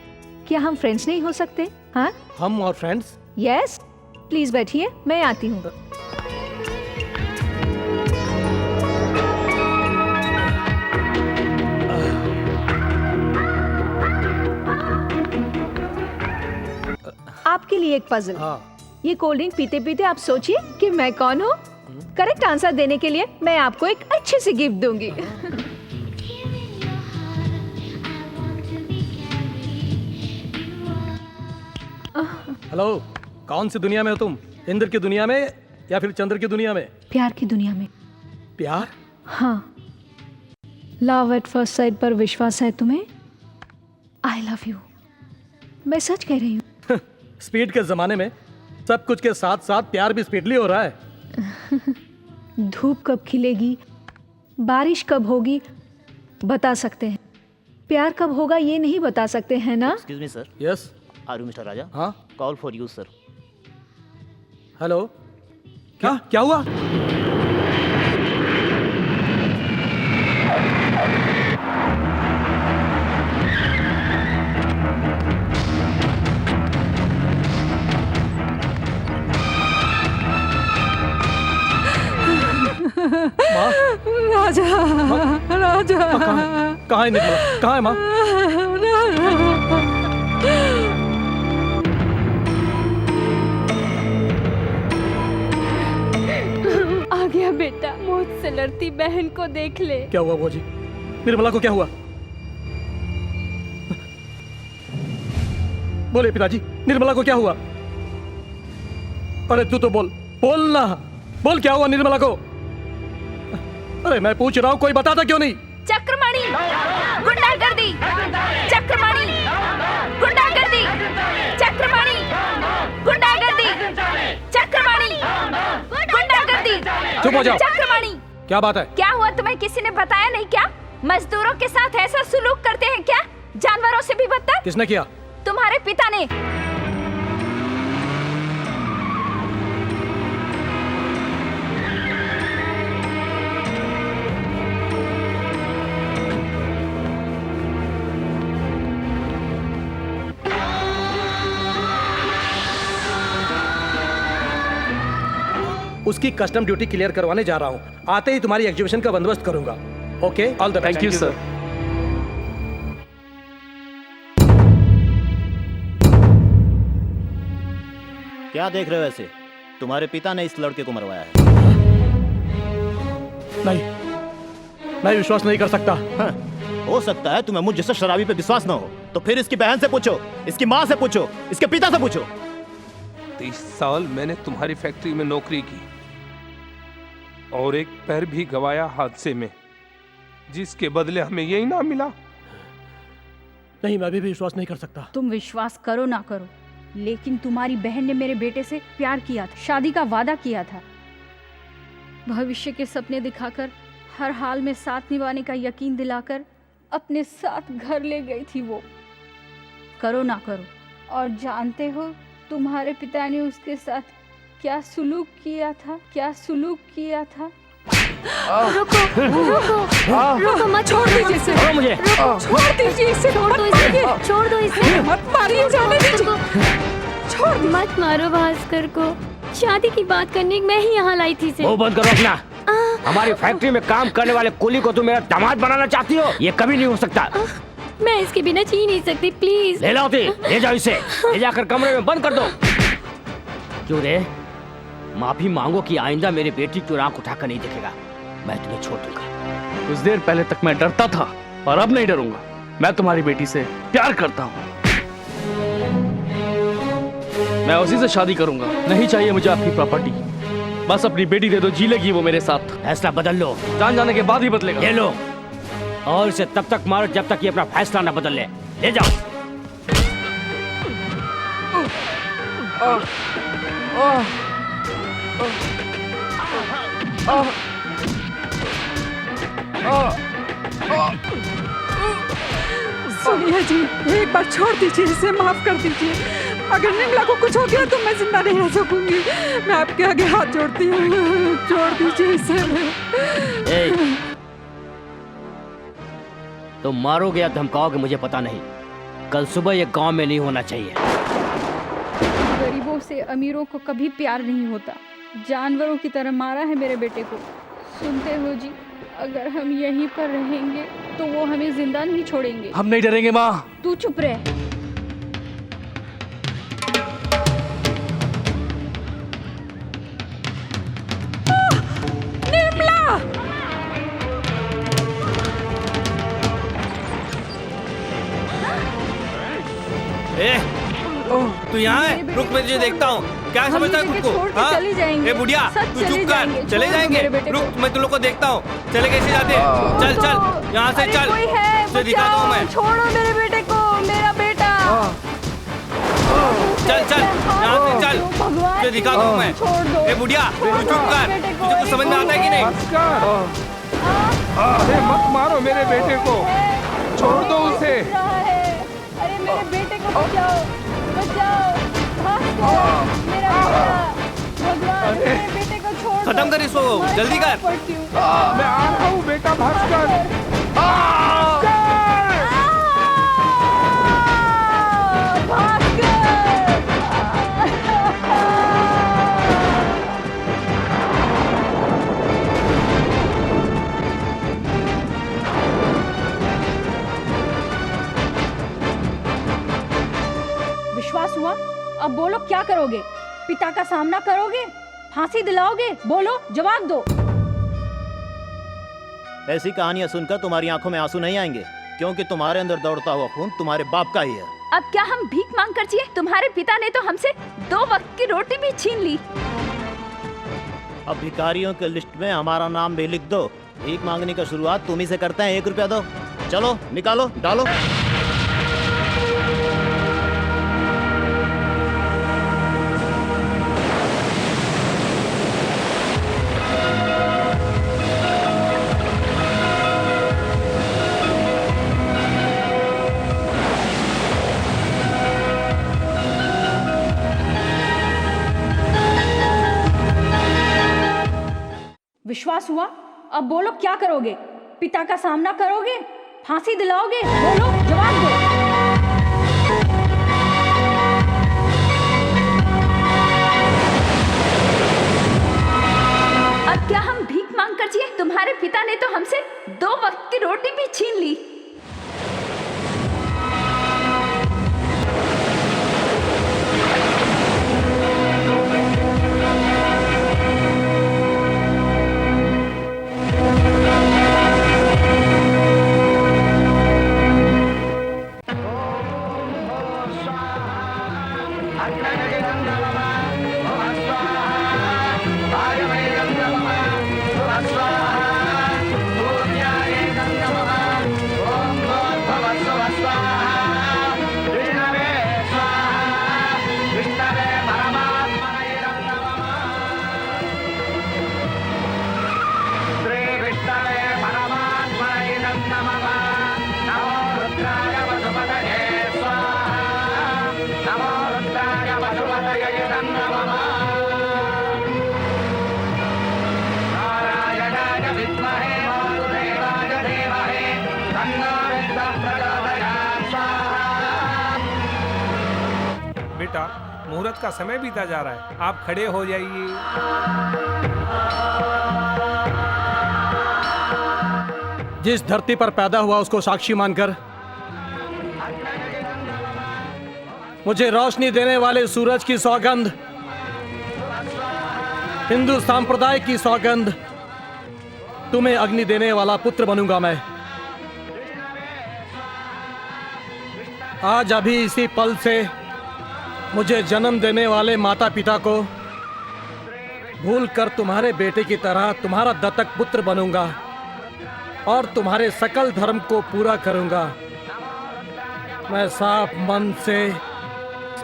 क्या हम फ्रेंड्स नहीं हो सकते? हाँ, हम और फ्रेंड्स? यस, प्लीज बैठिए, मैं आती हूँ। आपके लिए एक पजल। ये कोल्ड ड्रिंक पीते पीते आप सोचिए कि मैं कौन हूँ। करेक्ट आंसर देने के लिए मैं आपको एक अच्छी सी गिफ्ट दूंगी। हेलो, कौन सी दुनिया में हो तुम? इंद्र की दुनिया में या फिर चंद्र की दुनिया में? प्यार की दुनिया में। प्यार? हाँ, लव एट फर्स्ट साइट पर विश्वास है तुम्हें? आई लव यू, मैं सच कह रही हूँ। स्पीड के जमाने में सब कुछ के साथ साथ प्यार भी स्पीडली हो रहा है। धूप कब खिलेगी, बारिश कब होगी बता सकते हैं, प्यार कब होगा ये नहीं बता सकते हैं ना? Excuse me sir. Yes. Are you mister Raja? हाँ। Call for you sir. Hello, क्या हुआ? राजा, राजा, कहाँ है निर्मला? कहाँ है माँ? आ गया बेटा, मुझसे लड़ती बहन को देख ले। क्या हुआ बुआ जी? निर्मला को क्या हुआ? बोले पिताजी, निर्मला को क्या हुआ? अरे तू तो बोल ना, बोल क्या हुआ निर्मला को? अरे मैं पूछ रहा हूँ, कोई बताता क्यों नहीं? चक्रमणि, गुंडागर्दी, चक्रमणि, गुंडागर्दी, चक्रमणि, गुंडागर्दी, चक्रमणि, गुंडागर्दी। चुप हो जाओ। चक्रमणि, क्या बात है? क्या हुआ? तुम्हें किसी ने बताया नहीं क्या? मजदूरों के साथ ऐसा सुलूक करते हैं क्या? जानवरों से भी बदतर? किसने किया? तुम्हारे पिता ने। उसकी कस्टम ड्यूटी क्लियर करवाने जा रहा हूँ। आते ही तुम्हारी एग्जीबिशन का बंदोबस्त करूंगा। Okay, all the best. Thank you sir. क्या देख रहे हो ऐसे? तुम्हारे पिता ने इस लड़के को मरवाया है। नहीं, मैं विश्वास नहीं कर सकता। हाँ, हो सकता है तुम्हें मुझ जैसे शराबी पे विश्वास ना हो, तो फिर इसकी बहन से पूछो, इसकी माँ से पूछो, इसके पिता से पूछो। 30 साल मैंने तुम्हारी फैक्ट्री में नौकरी की और एक पैर भी गवाया हादसे में, जिसके बदले हमें यही ना मिला। नहीं, मैं भी विश्वास नहीं कर सकता। तुम विश्वास करो ना करो, लेकिन तुम्हारी बहन ने मेरे बेटे से प्यार किया था, शादी का वादा किया था, भविष्य के सपने दिखाकर, हर हाल में साथ निभाने का यकीन दिलाकर अपने साथ घर ले गई थी वो। करो ना करो, और जानते हो तुम्हारे पिता ने उसके साथ क्या सुलूक किया था? क्या सुलूक किया था? रुको, रुको मत, छोड़ दीजिए इसे। छोड़ो मुझे। छोड़ दीजिए इसे, छोड़ दो इसे, छोड़ दो इसे, मत मारिए, जाने दीजिए। छोड़, मत मारो भास्कर को। शादी की बात करने मैं ही यहाँ लाई थी इसे। वो बंद करो अपना। हमारी फैक्ट्री में काम करने वाले कुली को तुम मेरा दामाद बनाना चाहती हो? ये कभी नहीं हो सकता। मैं इसके बिना जी नहीं सकती, प्लीज। ले लाओ, ले जाओ इसे, ले जाकर कमरे में बंद कर दो। क्यों रे? माफी मांगो कि आइंदा मेरे बेटी की आंख उठाकर नहीं देखेगा। मैं तुम्हें छोड़ दूंगा। कुछ देर पहले तक मैं डरता था, पर अब नहीं डरूंगा। मैं तुम्हारी बेटी से प्यार करता हूँ। मैं उसी से शादी करूंगा। नहीं चाहिए मुझे आपकी प्रॉपर्टी, बस अपनी बेटी दे दो, जी लेगी वो मेरे साथ। फैसला बदल लो। जान जाने के बाद ही बदलेगा। ले लो, और इसे तब तक मारो जब तक ये अपना फैसला न बदल ले। ले जाओ। सोनिया जी, एक बार छोड़ दीजिए इसे, माफ कर दीजिए। अगर निर्मला को कुछ हो गया तो मैं जिंदा नहीं रह सकूंगी। मैं आपके आगे हाथ जोड़ती हूँ, छोड़ दीजिए इसे। तुम मारोगे या धमकाओगे मुझे पता नहीं, कल सुबह ये गांव में नहीं होना चाहिए। गरीबों से अमीरों को कभी प्यार नहीं होता। जानवरों की तरह मारा है मेरे बेटे को। सुनते हो जी, अगर हम यहीं पर रहेंगे तो वो हमें जिंदा नहीं छोड़ेंगे। हम नहीं डरेंगे माँ। तू चुप रह। तू यहाँ है? रुक, मैं तुझे देखता हूँ। क्या समझता है खुद को? हाँ? ए बुढ़िया, तू चुप कर। चले जाएंगे? रुक, मैं तुम लोग को देखता हूँ। चले कैसे जाते? चल चल, यहाँ से चल। तुझे दिखा दूँ मैं। छोड़ो मेरे बेटे को, मेरा बेटा। चल चल, यहाँ से चल। तुझे दिखा दूँ मैं। ए बुढ़िया, तू चुप कर। तुझे कुछ समझ में आता है कि नहीं? अरे मत मारो मेरे बेटे को, छोड़ दो उसे। अरे मेरे बेटे को बचाओ, बचाओ, भाग मेरा बेटा। भगवान, मेरे बेटे को छोड़। खत्म कर इसको, जल्दी कर। मैं आ रहा हूँ बेटा, भाग कर। विश्वास हुआ? अब बोलो क्या करोगे? पिता का सामना करोगे? फांसी दिलाओगे? बोलो, जवाब दो। ऐसी कहानियां सुनकर तुम्हारी आंखों में आंसू नहीं आएंगे, क्योंकि तुम्हारे अंदर दौड़ता हुआ खून तुम्हारे बाप का ही है। अब क्या हम भीख मांग कर जिए? तुम्हारे पिता ने तो हमसे 2 वक्त की रोटी भी छीन ली। अब भिखारियों के लिस्ट में हमारा नाम भी लिख दो। भीख मांगने का शुरुआत तुम ही से करते हैं। 1 रुपया दो। चलो निकालो, डालो। विश्वास हुआ? अब बोलो क्या करोगे? पिता का सामना करोगे? फांसी दिलाओगे? बोलो, जवाब दो। अब क्या हम भीख मांग कर जिए? तुम्हारे पिता ने तो हमसे 2 वक्त की रोटी भी छीन ली। बेटा, मुहूर्त का समय बीता जा रहा है, आप खड़े हो जाइए। जिस धरती पर पैदा हुआ उसको साक्षी मानकर मुझे रोशनी देने वाले सूरज की सौगंध, हिंदू संप्रदाय की सौगंध, तुम्हें अग्नि देने वाला पुत्र बनूंगा मैं। आज अभी इसी पल से मुझे जन्म देने वाले माता पिता को भूलकर तुम्हारे बेटे की तरह तुम्हारा दत्तक पुत्र बनूंगा और तुम्हारे सकल धर्म को पूरा करूंगा। मैं साफ मन से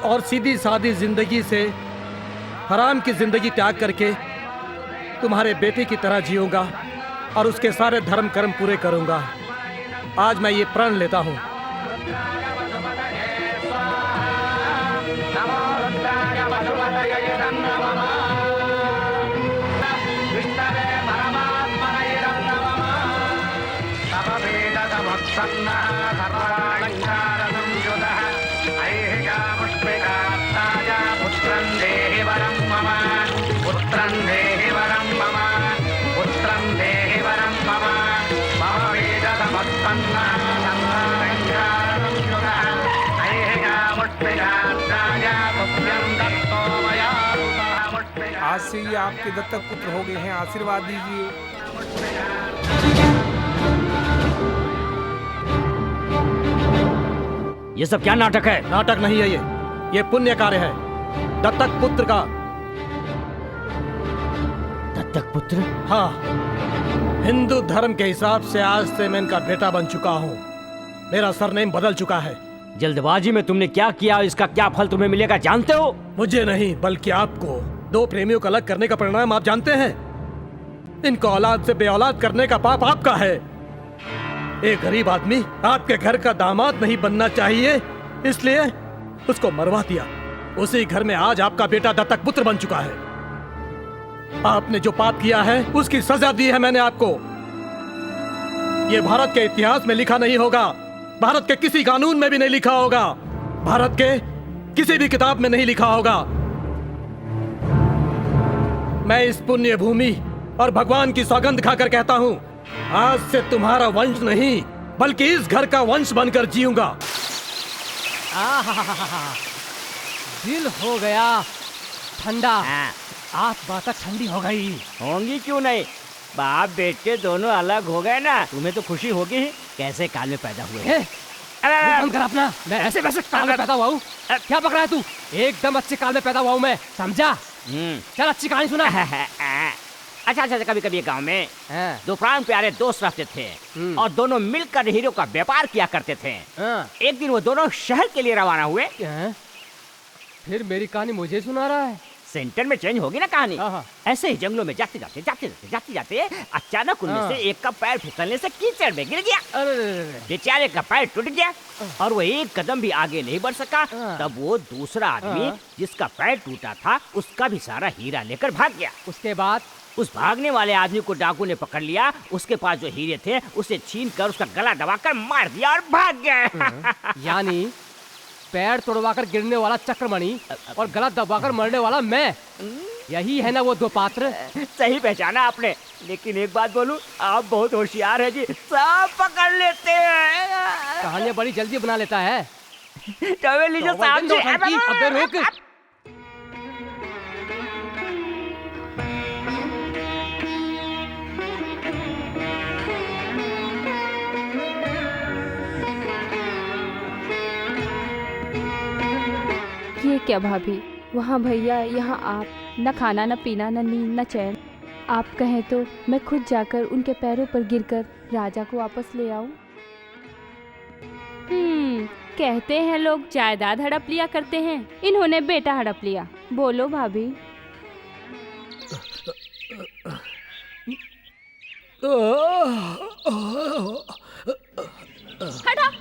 और सीधी सादी जिंदगी से हराम की जिंदगी त्याग करके तुम्हारे बेटे की तरह जीऊंगा और उसके सारे धर्म कर्म पूरे करूंगा। आज मैं ये प्रण लेता हूँ। आज से ये आपके दत्तक पुत्र हो गए हैं, आशीर्वाद दीजिए। ये सब क्या नाटक है? नाटक नहीं है ये पुण्य कार्य है दत्तक पुत्र का। दत्तक पुत्र? हाँ, हिंदू धर्म के हिसाब से आज से मैं इनका बेटा बन चुका हूँ। मेरा सरनेम बदल चुका है। जल्दबाजी में तुमने क्या किया, इसका क्या फल तुम्हें मिलेगा जानते हो? मुझे नहीं बल्कि आपको। दो प्रेमियों को अलग करने का परिणाम आप जानते हैं। इनको औलाद से बेऔलाद करने का पाप आपका है। एक गरीब आदमी आपके घर का दामाद नहीं बनना चाहिए, इसलिए उसको मरवा दिया। उसी घर में आज आपका बेटा दत्तक पुत्र बन चुका है। आपने जो पाप किया है उसकी सजा दी है मैंने आपको। ये भारत के इतिहास में लिखा नहीं होगा, भारत के किसी कानून में भी नहीं लिखा होगा, भारत के किसी भी किताब में नहीं लिखा होगा। मैं इस पुण्य भूमि और भगवान की सौगंध खाकर कहता हूँ, आज से तुम्हारा वंश नहीं बल्कि इस घर का वंश बनकर जीऊंगा। दिल हो गया ठंडा। आप बात ठंडी हो गई। होंगी क्यों नहीं, बाप बेटे दोनों अलग हो गए ना, तुम्हें तो खुशी होगी ही। कैसे काल में पैदा हुए? बंद कर अपना। मैं ऐसे वैसे काल में पैदा हुआ हूँ? क्या पकड़ा है तू? एकदम अच्छे काल में पैदा हुआ हूँ मैं, समझा? चल अच्छी कहानी सुना। अच्छा, कभी कभी गांव में दो प्राण प्यारे दोस्त रहते थे और दोनों मिलकर हीरो का व्यापार किया करते थे। एक दिन वो दोनों शहर के लिए रवाना हुए। फिर मेरी कहानी मुझे सुना रहा है? सेंटर में चेंज होगी ना कहानी। ऐसे ही जंगलों में जाते जाते अचानक उनमें से एक का पैर फिसलने से कीचड़ में गिर गया। बेचारे का पैर टूट गया और वो एक कदम भी आगे नहीं बढ़ सका। तब वो दूसरा आदमी जिसका पैर टूटा था उसका भी सारा हीरा लेकर भाग गया। उसके बाद उस भागने वाले आदमी को डाकू ने पकड़ लिया। उसके पास जो हीरे थे उसे छीन कर उसका गला दबाकर मार दिया और भाग गया। यानी पैर तोड़वाकर गिरने वाला चक्रमणि और गला दबाकर मरने वाला मैं, यही है ना वो दो पात्र? सही पहचाना आपने। लेकिन एक बात बोलूं, आप बहुत होशियार है जी, सब पकड़ लेते हैं। कहानियां बड़ी जल्दी बना लेता है। लीजिए साहब जी। अबे रुक। ये क्या भाभी, वहाँ भैया, यहाँ आप, न खाना न पीना न नींद न चैन। आप कहें तो मैं खुद जाकर उनके पैरों पर गिरकर राजा को वापस ले आऊं। कहते हैं लोग जायदाद हड़प लिया करते हैं, इन्होंने बेटा हड़प लिया। बोलो भाभी।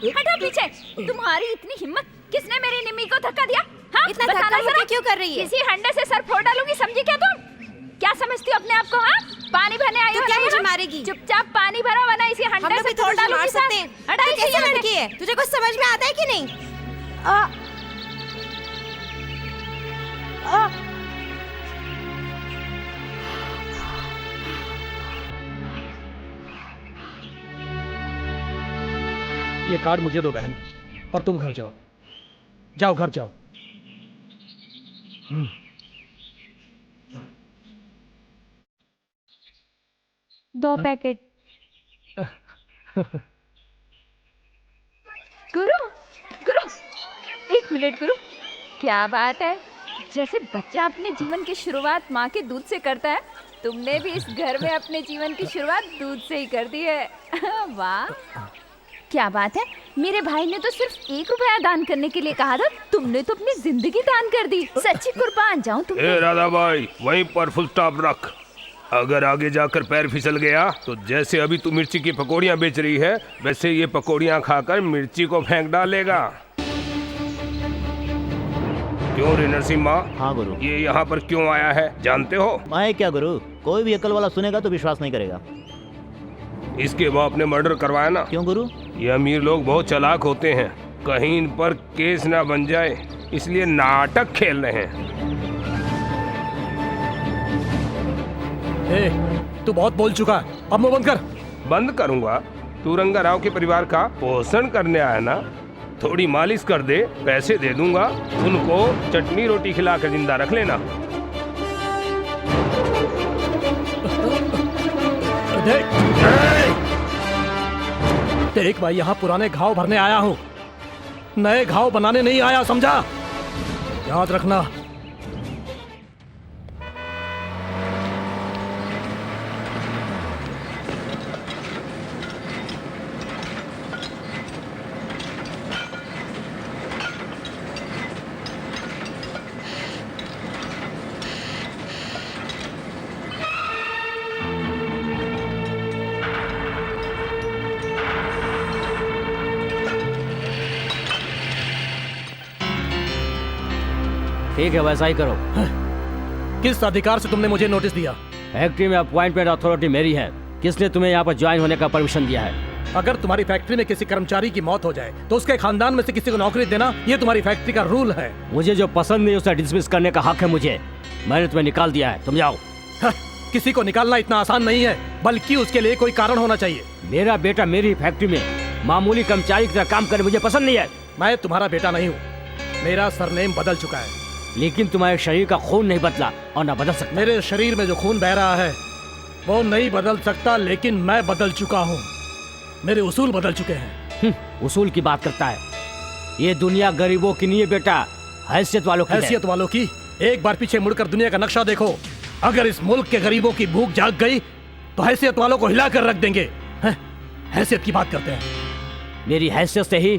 हटा पीछे। तुम्हारी इतनी हिम्मत, किसने मेरी निम्मी को धक्का दिया? हाँ? इतना धक्का मुक्की क्यों कर रही है? किसी हंडे से सर फोड़ डालूंगी, समझी क्या तुम? क्या समझती हो अपने आप को? हाँ, पानी भरने आई हो? क्या मुझे मारेगी? चुपचाप पानी भरा, वरना इसी हंडे से फोड़ डालूंगी सर। हटा, कैसी लड़की है? तुझे कुछ समझ में आता है कि नहीं? ये कार्ड मुझे दो बहन, और तुम घर जाओ। जाओ घर जाओ। 2 पैकेट। गुरु, एक मिनट गुरु। क्या बात है, जैसे बच्चा अपने जीवन की शुरुआत माँ के दूध से करता है, तुमने भी इस घर में अपने जीवन की शुरुआत दूध से ही कर दी है। वाह, क्या बात है। मेरे भाई ने तो सिर्फ 1 रुपया दान करने के लिए कहा था, तुमने तो अपनी जिंदगी दान कर दी। सच्ची कुर्बान जाऊं तुम। राधा भाई, वहीं पर फुल स्टॉप रख। अगर आगे जाकर पैर फिसल गया तो जैसे अभी तू मिर्ची की पकौड़ियाँ बेच रही है, वैसे ये पकौड़ियाँ खाकर मिर्ची को फेंक डालेगा। क्यों रे नरसिम्हा? हाँ गुरु। ये यहाँ पर क्यों आया है जानते हो? मैं क्या गुरु, कोई भी अकल वाला सुनेगा तो विश्वास नहीं करेगा। इसके बाप ने मर्डर करवाया ना। क्यों गुरु? ये अमीर लोग बहुत चालाक होते हैं, कहीं इन पर केस ना बन जाए, इसलिए नाटक खेल रहे हैं। तू बहुत बोल चुका है, अब मुंह बंद कर। बंद करूंगा? तू रंगा राव के परिवार का पोषण करने आया ना, थोड़ी मालिश कर दे, पैसे दे दूंगा, उनको चटनी रोटी खिला कर जिंदा रख लेना। देख भाई, यहाँ पुराने घाव भरने आया हूँ, नए घाव बनाने नहीं आया, समझा? याद रखना। ठीक है, वैसा ही करो। किस अधिकार से तुमने मुझे नोटिस दिया? फैक्ट्री में अपॉइंटमेंट अथॉरिटी मेरी है। किसने तुम्हें यहाँ पर ज्वाइन होने का परमिशन दिया है? अगर तुम्हारी फैक्ट्री में किसी कर्मचारी की मौत हो जाए तो उसके खानदान में से किसी को नौकरी देना, ये तुम्हारी फैक्ट्री का रूल है। मुझे जो पसंद नहीं उसे डिसमिस करने का हक है मुझे। मैंने तुम्हें निकाल दिया है, तुम जाओ। किसी को निकालना इतना आसान नहीं है, बल्कि उसके लिए कोई कारण होना चाहिए। मेरा बेटा मेरी फैक्ट्री में मामूली कर्मचारी की तरह काम करे मुझे पसंद नहीं है। मैं तुम्हारा बेटा नहीं हूँ, मेरा सरनेम बदल चुका है। लेकिन तुम्हारे शरीर का खून नहीं बदला और न बदल सकता। मेरे शरीर में जो खून बह रहा है वो नहीं बदल सकता, लेकिन मैं बदल चुका हूँ। मेरे उसूल बदल चुके हैं। उसूल की बात करता है? ये दुनिया गरीबों की नहीं है बेटा, हैसियत वालों की। हैसियत वालों की? एक बार पीछे मुड़कर दुनिया का नक्शा देखो। अगर इस मुल्क के गरीबों की भूख जाग गई तो हैसियत वालों को हिला कर रख देंगे। हैसियत की बात करते हैं। मेरी हैसियत से ही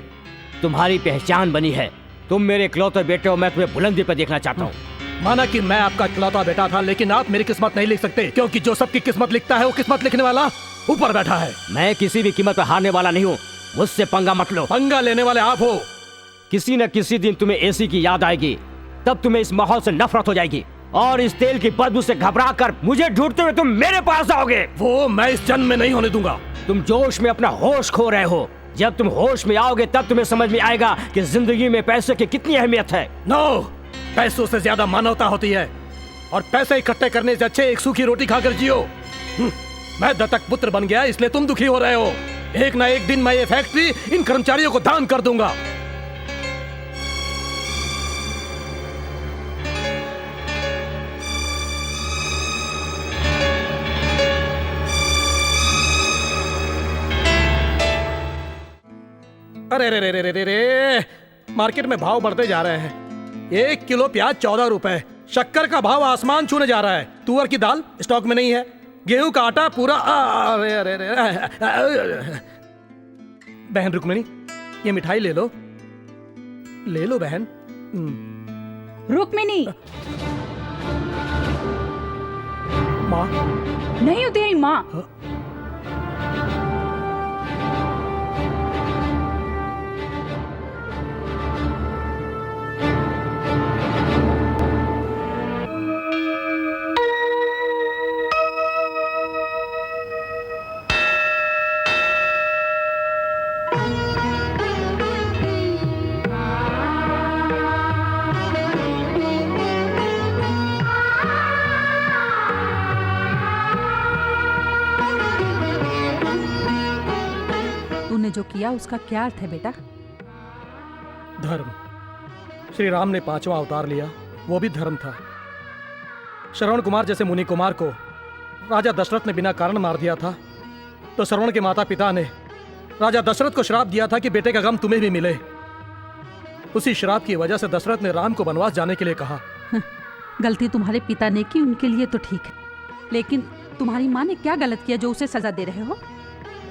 तुम्हारी पहचान बनी है। तुम मेरे इकलौते बेटे हो, मैं तुम्हें बुलंदी पर देखना चाहता हूँ। माना कि मैं आपका इकलौता बेटा था, लेकिन आप मेरी किस्मत नहीं लिख सकते, क्योंकि जो सबकी किस्मत लिखता है वो किस्मत लिखने वाला ऊपर बैठा है। मैं किसी भी कीमत पर हारने वाला नहीं हूँ, मुझसे पंगा मत लो। पंगा लेने वाले आप हो। किसी न किसी दिन तुम्हें एसी की याद आएगी, तब तुम्हें इस माहौल से नफरत हो जाएगी और इस तेल की बदबू से घबरा कर मुझे ढूंढते हुए तुम मेरे पास आओगे। वो मैं इस जन्म में नहीं होने दूंगा। तुम जोश में अपना होश खो रहे हो। जब तुम होश में आओगे तब तुम्हें समझ में आएगा कि जिंदगी में पैसे की कितनी अहमियत है। नो, पैसों से ज्यादा मानवता होती है, और पैसे इकट्ठे करने से अच्छे एक सूखी रोटी खाकर जियो। मैं दत्तक पुत्र बन गया, इसलिए तुम दुखी हो रहे हो। एक ना एक दिन मैं ये फैक्ट्री इन कर्मचारियों को दान कर दूंगा। अरे रे रे रे रे रे, मार्केट में भाव बढ़ते जा रहे हैं। 1 किलो प्याज 14 रुपए, शक्कर का भाव आसमान छूने जा रहा है, तुअर की दाल स्टॉक में नहीं है, गेहूं का आटा पूरा। अरे अरे अरे, बहन रुक्मिणी, ये मिठाई ले लो, ले लो बहन। रुक्मिणी, माँ नहीं हो तेरी माँ। जो किया उसका क्या अर्थ है बेटा? धर्म। श्री राम ने 5वां अवतार लिया, वो भी धर्म था। श्रवण कुमार जैसे मुनि कुमार को राजा दशरथ ने बिना कारण मार दिया था, तो श्रवण के माता पिता ने राजा दशरथ को श्राप दिया था कि बेटे का गम तुम्हें भी मिले। उसी श्राप की वजह से दशरथ ने राम को वनवास जाने के लिए कहा। गलती तुम्हारे पिता ने की, उनके लिए तो ठीक है, लेकिन तुम्हारी माँ ने क्या गलत किया जो उसे सजा दे रहे हो?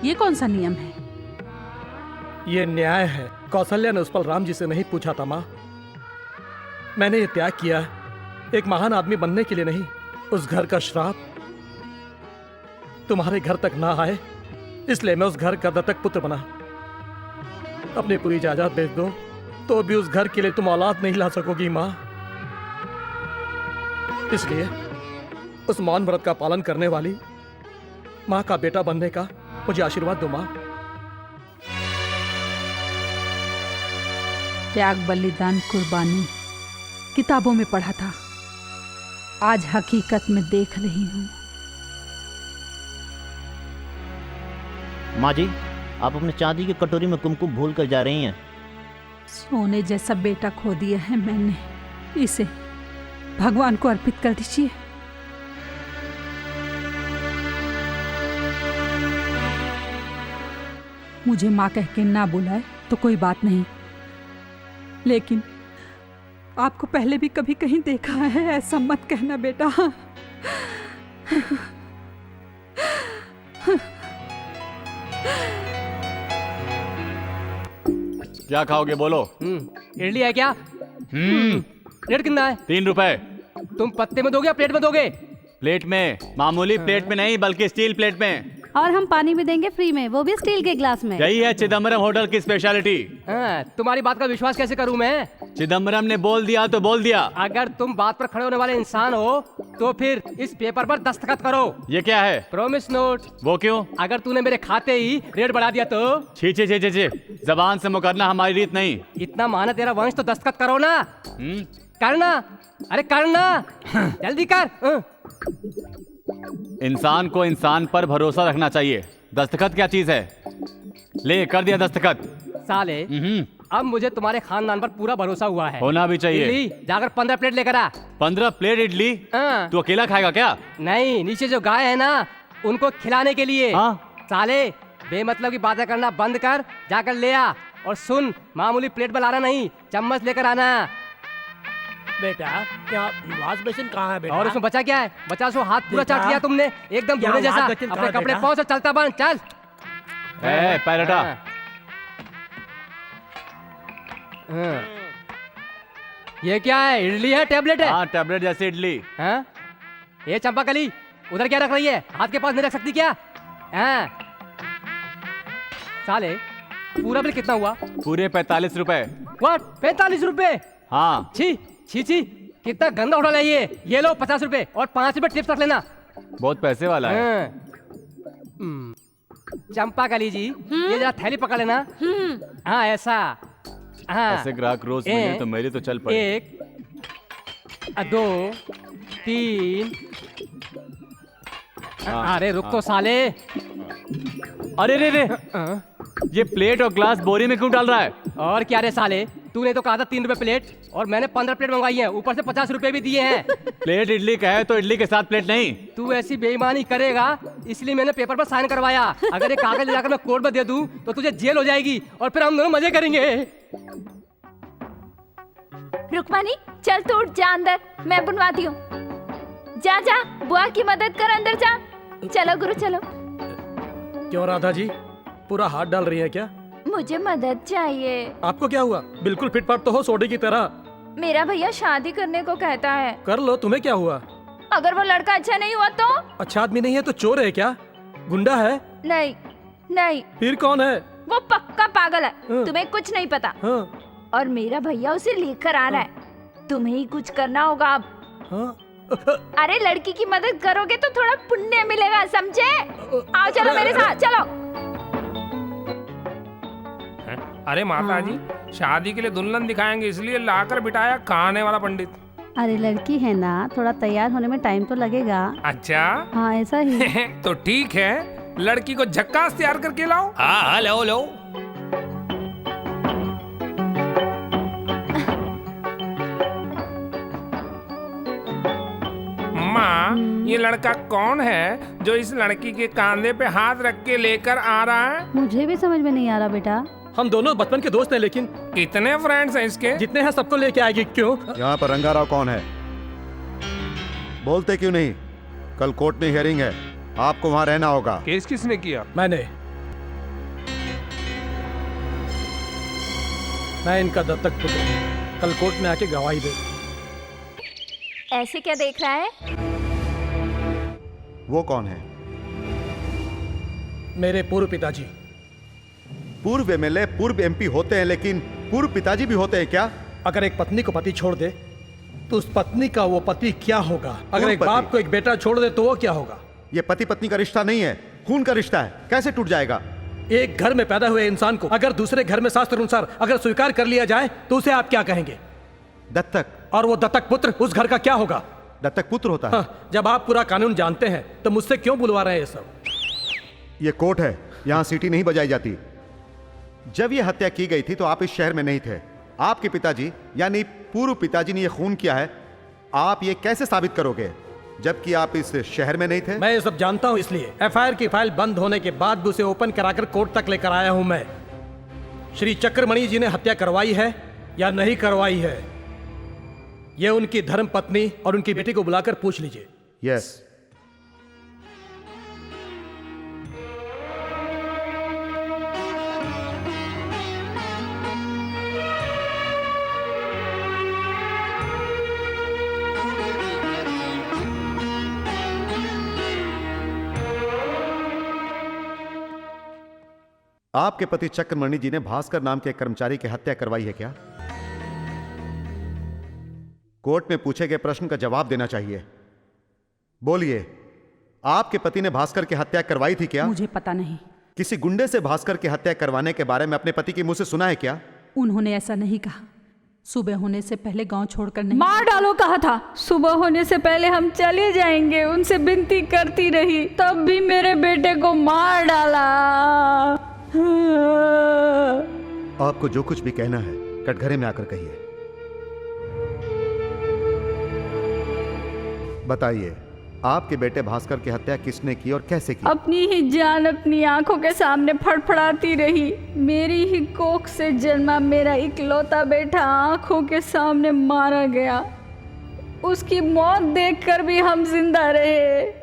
ये कौन सा नियम है? ये न्याय है। कौशल्या ने उस पल राम जी से नहीं पूछा था माँ। मैंने ये त्याग किया एक महान आदमी बनने के लिए नहीं। उस घर का श्राप तुम्हारे घर तक ना आए, इसलिए मैं उस घर का दत्तक पुत्र बना। अपनी पूरी जायदाद बेच दो तो भी उस घर के लिए तुम औलाद नहीं ला सकोगी माँ। इसलिए उस मौन व्रत का पालन करने वाली माँ का बेटा बनने का मुझे आशीर्वाद दो माँ। त्याग, बलिदान, कुर्बानी किताबों में पढ़ा था, आज हकीकत में देख रही हूँ। माँ जी, आप अपने चांदी की कटोरी में कुमकुम भूल कर जा रही हैं। सोने जैसा बेटा खो दिया है मैंने, इसे भगवान को अर्पित कर दीजिए। मुझे माँ कह के ना बुलाए तो कोई बात नहीं, लेकिन आपको पहले भी कभी कहीं देखा है, ऐसा मत कहना बेटा। क्या खाओगे बोलो? इडली है क्या? रेट कितना है? 3 रुपए। तुम पत्ते में दोगे या प्लेट में दोगे? प्लेट में, मामूली प्लेट में नहीं बल्कि स्टील प्लेट में। और हम पानी भी देंगे फ्री में, वो भी स्टील के ग्लास में। यही है चिदम्बरम होटल की स्पेशलिटी। तुम्हारी बात का विश्वास कैसे करूं मैं? चिदम्बरम ने बोल दिया तो बोल दिया। अगर तुम बात पर खड़े होने वाले इंसान हो तो फिर इस पेपर पर दस्तखत करो। ये क्या है? Promise note. वो क्यों? अगर तूने मेरे खाते ही रेट बढ़ा दिया तो? छी छी छी छी छी, जबान से मुकरना हमारी रीत नहीं। इतना माना तेरा वंश तो दस्तखत करो ना। करना, अरे करना, जल्दी कर। इंसान को इंसान पर भरोसा रखना चाहिए। दस्तखत क्या चीज है? ले कर दिया दस्तखत। साले, अब मुझे तुम्हारे खानदान पर पूरा भरोसा हुआ है। होना भी चाहिए। इडली जाकर 15 प्लेट लेकर आ। 15 प्लेट इडली? तू अकेला खाएगा क्या? नहीं, नीचे जो गाय है ना उनको खिलाने के लिए। साले, बेमतलब की बातें करना बंद कर, जाकर ले आ। और सुन, मामूली प्लेट में लाना नहीं, चम्मच लेकर आना। बेटा, क्या वॉश बेसिन कहाँ है बेटा? और उसमें बचा क्या है? बचा सो हाथ पूरा चाट लिया तुमने, एकदम धोने जैसा। अपने कपड़े पहुंच और चलता बन, चल। पैर हटा। ये क्या है? इडली है, टेबलेट है? हाँ, टेबलेट जैसी इडली। ये चंपाकली उधर क्या रख रही है? हाथ के पास नहीं रख सकती क्या? साले, पूरा बिल कितना हुआ? पूरे 45 रुपए। व्हाट? 45 रुपए? हाँ। छी छी छी, कितना गंदा होटल है ये। ये लो 50 रुपए और 5 रुपए टिप्स रख लेना। बहुत पैसे वाला है। चंपाकली जी, ये जरा थैली पकड़ लेना। हाँ, ऐसा। हाँ, ऐसे ग्राहक रोज मिले तो मेरी तो चल पड़े। 1 2 3। अरे रुक तो साले। अरे रे रे, ये प्लेट और ग्लास बोरी में क्यों डाल रहा है? और क्या रे साले, तूने तो कहा था 3 रुपए प्लेट और मैंने 15 प्लेट मंगवाई है, ऊपर से 50 रुपए भी दिए हैं। प्लेट इडली का है तो इडली के साथ प्लेट नहीं। तू ऐसी बेईमानी करेगा इसलिए मैंने पेपर पर साइन करवाया। अगर ये कागज ले जाकर मैं कोर्ट में दे दूं तो तुझे जेल हो जाएगी और फिर हम दोनों मजे करेंगे। रुक्मानी, चल तू उठ, जा अंदर, मैं बुनवाती हूँ। जा जा, बुआ की मदद कर, अंदर जा। चलो गुरु, चलो। क्यों राधा जी, पूरा हाथ डाल रही है क्या? मुझे मदद चाहिए। आपको क्या हुआ? बिल्कुल फिटफाट तो हो सोडे की तरह। मेरा भैया शादी करने को कहता है। कर लो, तुम्हें क्या हुआ? अगर वो लड़का अच्छा नहीं हुआ तो? अच्छा आदमी नहीं है तो चोर है क्या? गुंडा है? नहीं नहीं। फिर कौन है? वो पक्का पागल है। तुम्हें कुछ नहीं पता। और मेरा भैया उसे लेकर आ रहा है। तुम्हें ही कुछ करना होगा अब। अरे लड़की की मदद करोगे तो थोड़ा पुण्य मिलेगा, समझे? आओ चलो मेरे साथ, चलो। अरे माता जी, शादी के लिए दुल्हन दिखाएंगे इसलिए लाकर बिठाया खाने वाला पंडित। अरे लड़की है ना, थोड़ा तैयार होने में टाइम तो लगेगा। अच्छा? हाँ, ऐसा ही। तो ठीक है, लड़की को झक्कास तैयार करके लाओ। हाँ, लो लो। माँ, ये लड़का कौन है जो इस लड़की के कंधे पे हाथ रख के लेकर आ रहा है? मुझे भी समझ में नहीं आ रहा बेटा। हम दोनों बचपन के दोस्त हैं, लेकिन कितने फ्रेंड्स हैं इसके? जितने हैं सबको लेके आएगी। क्यों? यहाँ पर रंगाराव कौन है? बोलते क्यों नहीं? कल कोर्ट में हियरिंग है, आपको वहाँ रहना होगा। केस किसने किया? मैं इनका दत्तक पुत्र हूं। कल कोर्ट में आके गवाही दे। ऐसे क्या देख रहा है? वो कौन है? मेरे पूर्व पिताजी। पूर्व एमएलए, पूर्व एमपी होते हैं, लेकिन पूर्व पिताजी भी होते हैं क्या? अगर एक पत्नी को पति छोड़ दे तो उस पत्नी का वो पति क्या होगा? अगर एक बाप को एक बेटा छोड़ दे तो वो क्या होगा? ये पति पत्नी का रिश्ता नहीं है, खून का रिश्ता है, कैसे टूट जाएगा? एक घर में पैदा हुए इंसान को अगर दूसरे घर में शास्त्र अनुसार अगर स्वीकार कर लिया जाए तो उसे आप क्या कहेंगे? दत्तक। और वो दत्तक पुत्र उस घर का क्या होगा? दत्तक पुत्र होता है। हाँ, जब आप पूरा कानून जानते हैं तो मुझसे क्यों बुलवा रहे हैं ये सब? ये कोर्ट है, यहाँ सीटी नहीं बजाई जाती। जब ये हत्या की गई थी तो आप इस शहर में नहीं थे। आपके पिताजी यानी पूर्व पिताजी ने ये खून किया है, आप ये कैसे साबित करोगे जबकि आप इस शहर में नहीं थे? मैं ये सब जानता हूं, इसलिए एफआईआर की फाइल बंद होने के बाद भी उसे ओपन कराकर कोर्ट तक लेकर आया हूं मैं। श्री चक्रमणि जी ने हत्या करवाई है या नहीं करवाई है, ये उनकी धर्म पत्नी और उनकी बेटी को बुलाकर पूछ लीजिए। यस। आपके पति चक्रमणि जी ने भास्कर नाम के एक कर्मचारी की हत्या करवाई है क्या? कोर्ट में पूछे गए प्रश्न का जवाब देना चाहिए। बोलिए, आपके पति ने भास्कर की हत्या करवाई थी क्या? मुझे पता नहीं। किसी गुंडे से भास्कर की हत्या करवाने के बारे में अपने पति के मुंह से सुना है क्या? उन्होंने ऐसा नहीं कहा। सुबह होने से पहले गांव छोड़कर नहीं। मार डालो कहा था। सुबह होने से पहले हम चले जाएंगे, उनसे विनती करती रही, तब भी मेरे बेटे को मार डाला। आपको जो कुछ भी कहना है कटघरे में आकर कहिए। बताइए, आपके बेटे भास्कर की हत्या किसने की और कैसे की? अपनी ही जान अपनी आंखों के सामने फड़फड़ाती रही। मेरी ही कोख से जन्मा मेरा इकलौता बेटा आंखों के सामने मारा गया। उसकी मौत देखकर भी हम जिंदा रहे।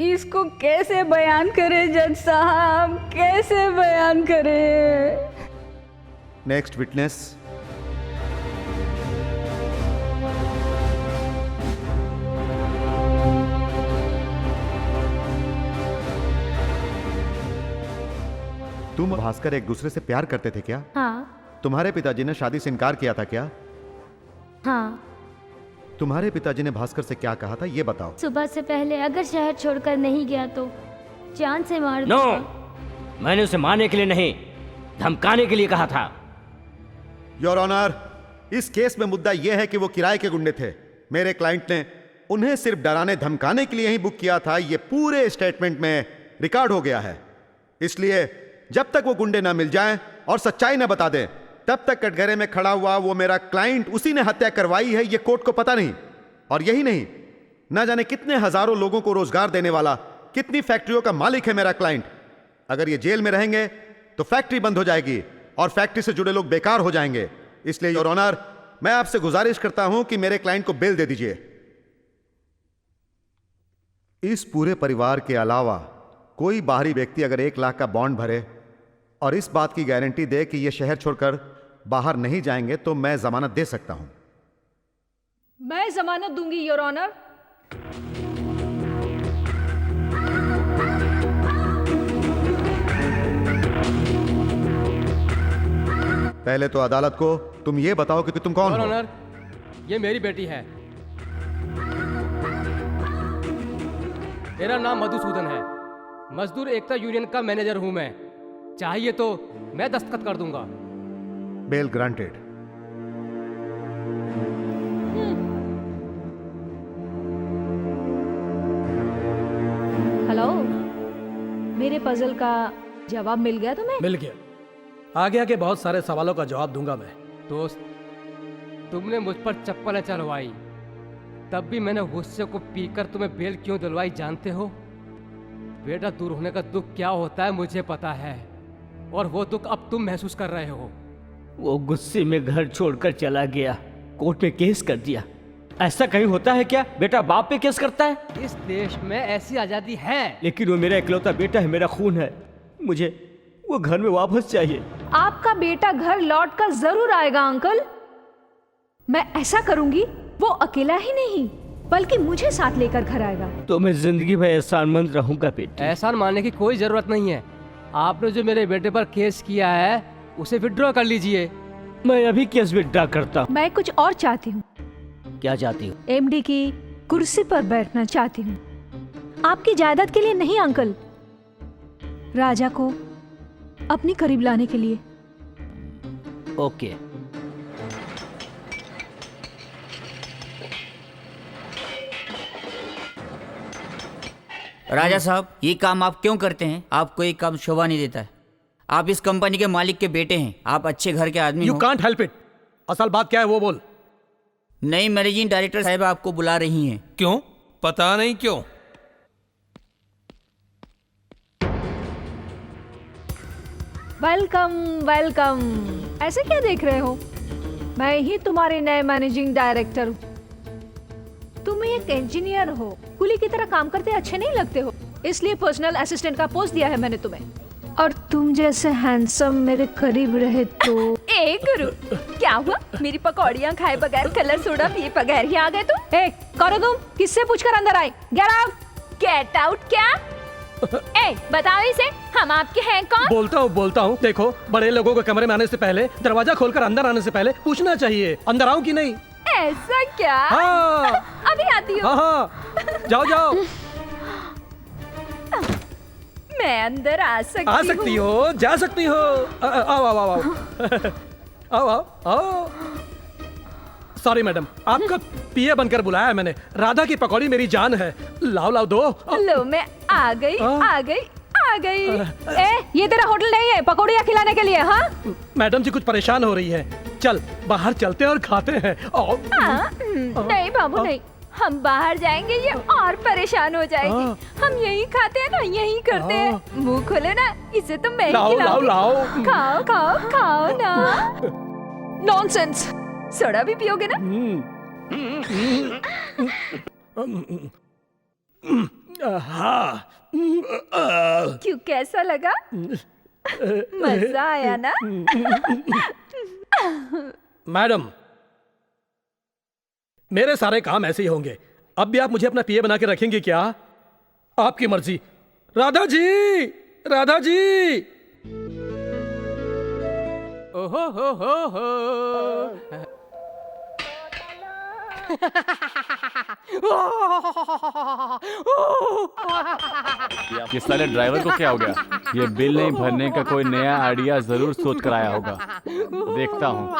इसको कैसे बयान करें जज साहब, कैसे बयान करें? Next witness. तुम भास्कर एक दूसरे से प्यार करते थे क्या? हाँ। तुम्हारे पिताजी ने शादी से इनकार किया था क्या? हाँ। तुम्हारे पिताजी ने भास्कर से क्या कहा था ये बताओ। सुबह से पहले अगर शहर छोड़कर नहीं गया तो जान से मार नो, दूंगा। मैंने उसे मारने के लिए नहीं, धमकाने के लिए कहा था। योर ऑनर, इस केस में मुद्दा यह है कि वो किराए के गुंडे थे। मेरे क्लाइंट ने उन्हें सिर्फ डराने धमकाने के लिए ही बुक किया था। ये पूरे स्टेटमेंट में रिकॉर्ड हो गया है। इसलिए जब तक वो गुंडे ना मिल जाएं और सच्चाई ना बता दें, तब तक कटघरे में खड़ा हुआ वो मेरा क्लाइंट, उसी ने हत्या करवाई है, ये कोर्ट को पता नहीं। और यही नहीं, ना जाने कितने हजारों लोगों को रोजगार देने वाला, कितनी फैक्ट्रियों का मालिक है मेरा क्लाइंट। अगर ये जेल में रहेंगे तो फैक्ट्री बंद हो जाएगी और फैक्ट्री से जुड़े लोग बेकार हो जाएंगे। इसलिए योर ऑनर, मैं आपसे गुजारिश करता हूं कि मेरे क्लाइंट को बेल दे दीजिए। इस पूरे परिवार के अलावा कोई बाहरी व्यक्ति अगर 1 लाख का बॉन्ड भरे और इस बात की गारंटी दे कि ये शहर छोड़कर बाहर नहीं जाएंगे तो मैं जमानत दे सकता हूं। मैं जमानत दूंगी योर ऑनर। पहले तो अदालत को तुम ये बताओ कि तुम कौन योर हो? ऑनर, ये मेरी बेटी है। मेरा नाम मधुसूदन है। मजदूर एकता यूनियन का मैनेजर हूं मैं। चाहिए तो मैं दस्तखत कर दूंगा। Bell granted. हेलो, मेरे पजल का जवाब मिल गया तुम्हें? मिल गया। आगे आके बहुत सारे सवालों का जवाब दूंगा मैं। दोस्त, तुमने मुझ पर चप्पलें चलवाई, तब भी मैंने गुस्से को पीकर तुम्हें बेल क्यों दिलवाई जानते हो? बेटा दूर होने का दुख क्या होता है मुझे पता है, और वो दुख अब तुम महसूस कर रहे हो। वो गुस्से में घर छोड़कर चला गया, कोर्ट में केस कर दिया। ऐसा कहीं होता है क्या? बेटा बाप पे केस करता है? इस देश में ऐसी आजादी है। लेकिन वो मेरा इकलौता बेटा है, मेरा खून है। मुझे वो घर में वापस चाहिए। आपका बेटा घर लौट कर जरूर आएगा अंकल। मैं ऐसा करूंगी, वो अकेला ही नहीं बल्कि मुझे साथ लेकर घर आएगा। तो मैं जिंदगी भर एहसानमंद रहूंगा बेटी। एहसान मानने की कोई जरूरत नहीं है। आपने जो मेरे बेटे पर केस किया है उसे विड्रॉ कर लीजिए। मैं अभी केस विड्रॉ करता हूँ। मैं कुछ और चाहती हूँ। क्या चाहती हूँ? एमडी की कुर्सी पर बैठना चाहती हूँ। आपकी जायदाद के लिए नहीं अंकल, राजा को अपनी करीब लाने के लिए। ओके। राजा साहब, ये काम आप क्यों करते हैं? आपको ये काम शोभा नहीं देता है। आप इस कंपनी के मालिक के बेटे हैं, आप अच्छे घर के आदमी यू कांट हेल्प इट। असल बात क्या है वो बोल। नई मैनेजिंग डायरेक्टर साहब आपको बुला रही हैं। क्यों? पता नहीं क्यों। Welcome welcome. ऐसे क्या देख रहे हो? मैं ही तुम्हारे नए मैनेजिंग डायरेक्टर हूँ। तुम एक इंजीनियर हो, कुली की तरह काम करते अच्छे नहीं लगते हो, इसलिए पर्सनल असिस्टेंट का पोस्ट दिया है मैंने तुम्हें। और तुम जैसे हैंडसम मेरे करीब रहे तो। ए गुरु, क्या हुआ? मेरी पकौड़ियाँ खाए बगैर, कलर सोडा पिए बगैर ही आ गए तुम? ए, करो तुम, किससे पूछकर अंदर आए? Get out. गेट आउट क्या? ए, बताओ इसे, हम आपके हैं कौन? बोलता हूँ। देखो, बड़े लोगों के कमरे में आने से पहले, दरवाजा खोलकर अंदर आने से पहले पूछना चाहिए अंदर आऊँ कि नहीं। ऐसा क्या? हाँ। अभी आती हूँ। हाँ, जाओ जाओ। मैं अंदर आ सकती हो, जा सकती हो। आओ आओ आओ आओ आओ आओ। सॉरी मैडम, आपका पीए बनकर बुलाया है मैंने। राधा की पकौड़ी मेरी जान है। लाओ लाओ दो। लो, मैं आ गई आ गई आ गई। ए, ये तेरा होटल नहीं है पकौड़ियाँ खिलाने के लिए। हाँ मैडम जी कुछ परेशान हो रही है। चल बाहर चलते हैं और खाते हैं। नहीं बाबू नहीं, हम बाहर जाएंगे ये और परेशान हो जाएगी। हम यही खाते हैं ना, यही करते हैं। मुंह खोले ना, इसे तो मैं लाओ लाओ लाओ। खाओ खाओ खाओ ना। नॉनसेंस। सोडा भी पियोगे ना? हाँ। क्यों, कैसा लगा? मजा आया ना? मैडम, मेरे सारे काम ऐसे ही होंगे। अब भी आप मुझे अपना पीए बना के रखेंगे क्या? आपकी मर्जी। राधा जी, राधा जी। ओहो हो। ये साले ड्राइवर को क्या हो गया? ये बिल नहीं भरने का कोई नया आइडिया जरूर सोच कर आया होगा। देखता हूँ।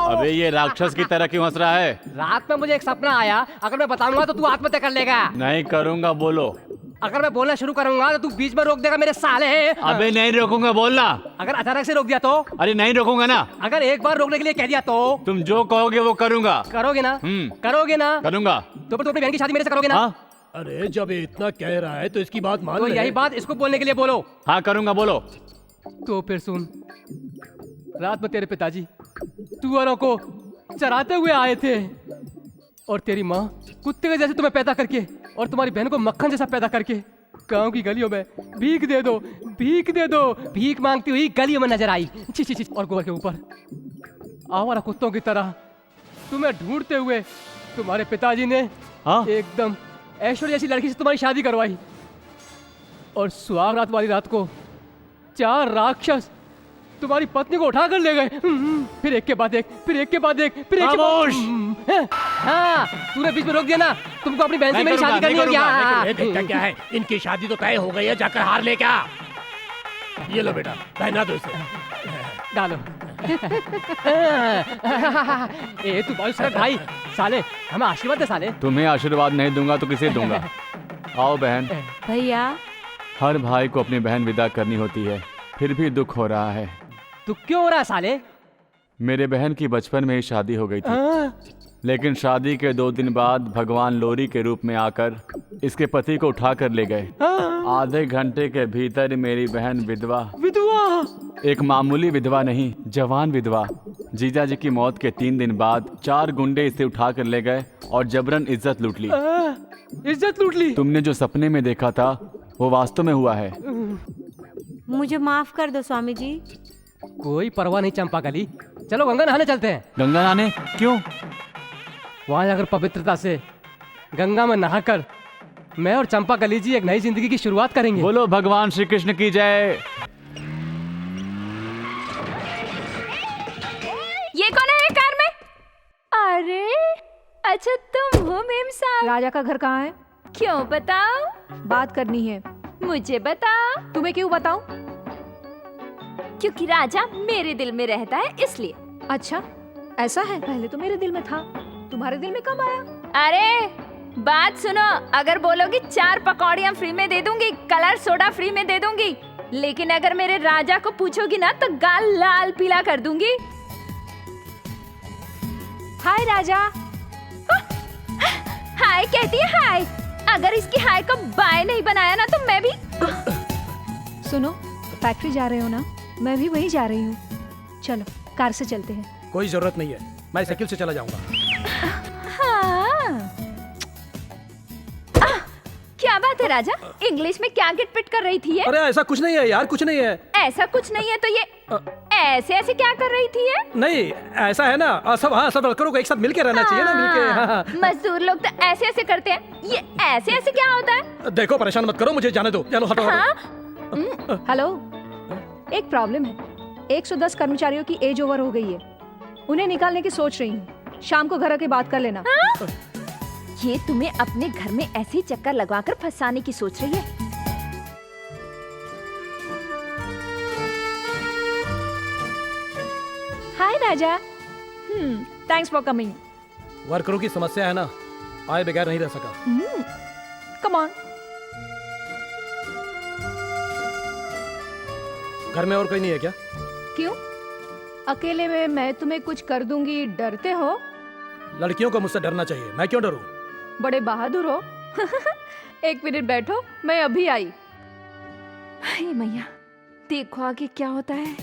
अबे ये राक्षस की तरह क्यों हंस रहा है? रात में मुझे एक सपना आया, अगर मैं बताऊंगा तो तू आत्महत्या कर लेगा। नहीं करूंगा, बोलो। अगर मैं बोलना शुरू करूंगा तो तू बीच में रोक देगा मेरे साले। अबे नहीं रोकूंगा, बोलना। अगर अचानक से रोक दिया तो? अरे नहीं रोकूंगा ना। अगर एक बार रोकने के लिए कह दिया तो? तुम जो कहोगे वो करूंगा। करोगे ना? करोगे ना? करूंगा। तो फिर तू अपनी बहन की शादी मेरे से करोगे ना? अरे जब ये इतना कह रहा है तो इसकी बात मान तो ले। यही बात इसको बोलने के लिए बोलो। हाँ करूंगा, बोलो। तो फिर सुन, रात में तेरे पिताजी तुअरों को चराते हुए आए थे और तेरी माँ कुत्ते के जैसे तुम्हें पैदा करके और तुम्हारी बहन को मक्खन जैसा पैदा करके गांव की गलियों में भीख दे दो, भीख दे दो, भीख मांगती हुई गलियों में नजर आई। ची और गोबर के ऊपर आवारा कुत्तों की तरह तुम्हें ढूंढते हुए तुम्हारे पिताजी ने एकदम ऐश्वर्या जैसी लड़की से तुम्हारी शादी करवाई और सुहाग रात वाली रात को 4 राक्षस तुम्हारी पत्नी को उठा कर ले गए। फिर एक के बाद एक, फिर एक के बाद एक, फिर एक के बाद। हाँ, तूने बीच में रोक दिया ना। तुमको अपनी बहन से मेरी शादी करनी है क्या? क्या है, इनकी शादी तो तय हो गई है, जाकर हार ले क्या? ये लो बेटा, पहना दो इसे। डालो। ए तू बहुत सारा भाई, साले हमें आशीर्वाद दे साले। तुम्हें आशीर्वाद नहीं दूंगा तो किसे दूंगा? आओ बहन। भैया, हर भाई को अपनी बहन विदा करनी होती है, फिर भी दुख हो रहा है। दुख क्यों हो रहा है साले? मेरे बहन की बचपन में ही शादी हो गई थी, लेकिन शादी के 2 दिन बाद भगवान लोरी के रूप में आकर इसके पति को उठा कर ले गए। आधे घंटे के भीतर मेरी बहन विधवा। एक मामूली विधवा नहीं, जवान विधवा। जीजा जी की मौत के 3 दिन बाद 4 गुंडे इसे उठा कर ले गए और जबरन इज्जत लूट ली। इज्जत लूट ली? तुमने जो सपने में देखा था वो वास्तव में हुआ है। मुझे माफ कर दो स्वामी जी। कोई परवाह नहीं चंपा कली, चलो गंगा नहाने चलते हैं। गंगा नहाने? क्यों? वहां जाकर पवित्रता से गंगा में नहाकर मैं और चंपा कली जी एक नई जिंदगी की शुरुआत करेंगे। बोलो भगवान श्री कृष्ण की जय। ये कौन है कार में? अरे अच्छा तुम हो मेम साहब। राजा का घर कहाँ है? क्यों बताओ? बात करनी है। मुझे बता। तुम्हें क्यों बताऊं? क्योंकि राजा मेरे दिल में रहता है इसलिए। अच्छा ऐसा है, पहले तो मेरे दिल में था, तुम्हारे दिल में कब आया? अरे बात सुनो, अगर बोलोगी 4 पकौड़ियाँ फ्री में दे दूंगी, कलर सोडा फ्री में दे दूंगी, लेकिन अगर मेरे राजा को पूछोगी ना तो गाल लाल पीला कर दूंगी। हाय राजा। हाय कहती है हाय। अगर इसकी हाय को बाय नहीं बनाया ना तो मैं भी। सुनो, फैक्ट्री जा रहे हो ना? मैं भी वहीं जा रही हूँ। चलो कार से चलते हैं। कोई जरूरत नहीं है, मैं साइकिल से चला जाऊंगा। हाँ। क्या बात है राजा, इंग्लिश में क्या गिटपिट कर रही थी ये? अरे ऐसा कुछ नहीं है यार, कुछ नहीं है। ऐसा कुछ नहीं है तो ये ऐसे ऐसे क्या कर रही थी ये? नहीं ऐसा है ना, सब सब वर्करों को एक साथ मिलके रहना चाहिए ना, मिलके। हाँ। मजदूर लोग तो ऐसे ऐसे करते हैं, ये ऐसे ऐसे क्या होता है? देखो परेशान मत करो, मुझे जाने दो। चलो हटो। हाँ? हेलो, एक प्रॉब्लम है। 110 कर्मचारियों की एज ओवर हो गई है, उन्हें निकालने की सोच रही हूँ। शाम को घर आके बात कर लेना। हाँ? ये तुम्हें अपने घर में ऐसे ही चक्कर लगवाकर फंसाने की सोच रही है। Hi Raja. Thanks for coming. वर्करों की समस्या है ना, आए बगैर नहीं रह सका। Come on. घर में और कोई नहीं है क्या? क्यों? अकेले में मैं तुम्हें कुछ कर दूंगी, डरते हो? लड़कियों को मुझसे डरना चाहिए, मैं क्यों डरूं? बड़े बहादुर हो। एक मिनट बैठो, मैं अभी आई। हाय मैया, देखो आगे क्या होता है।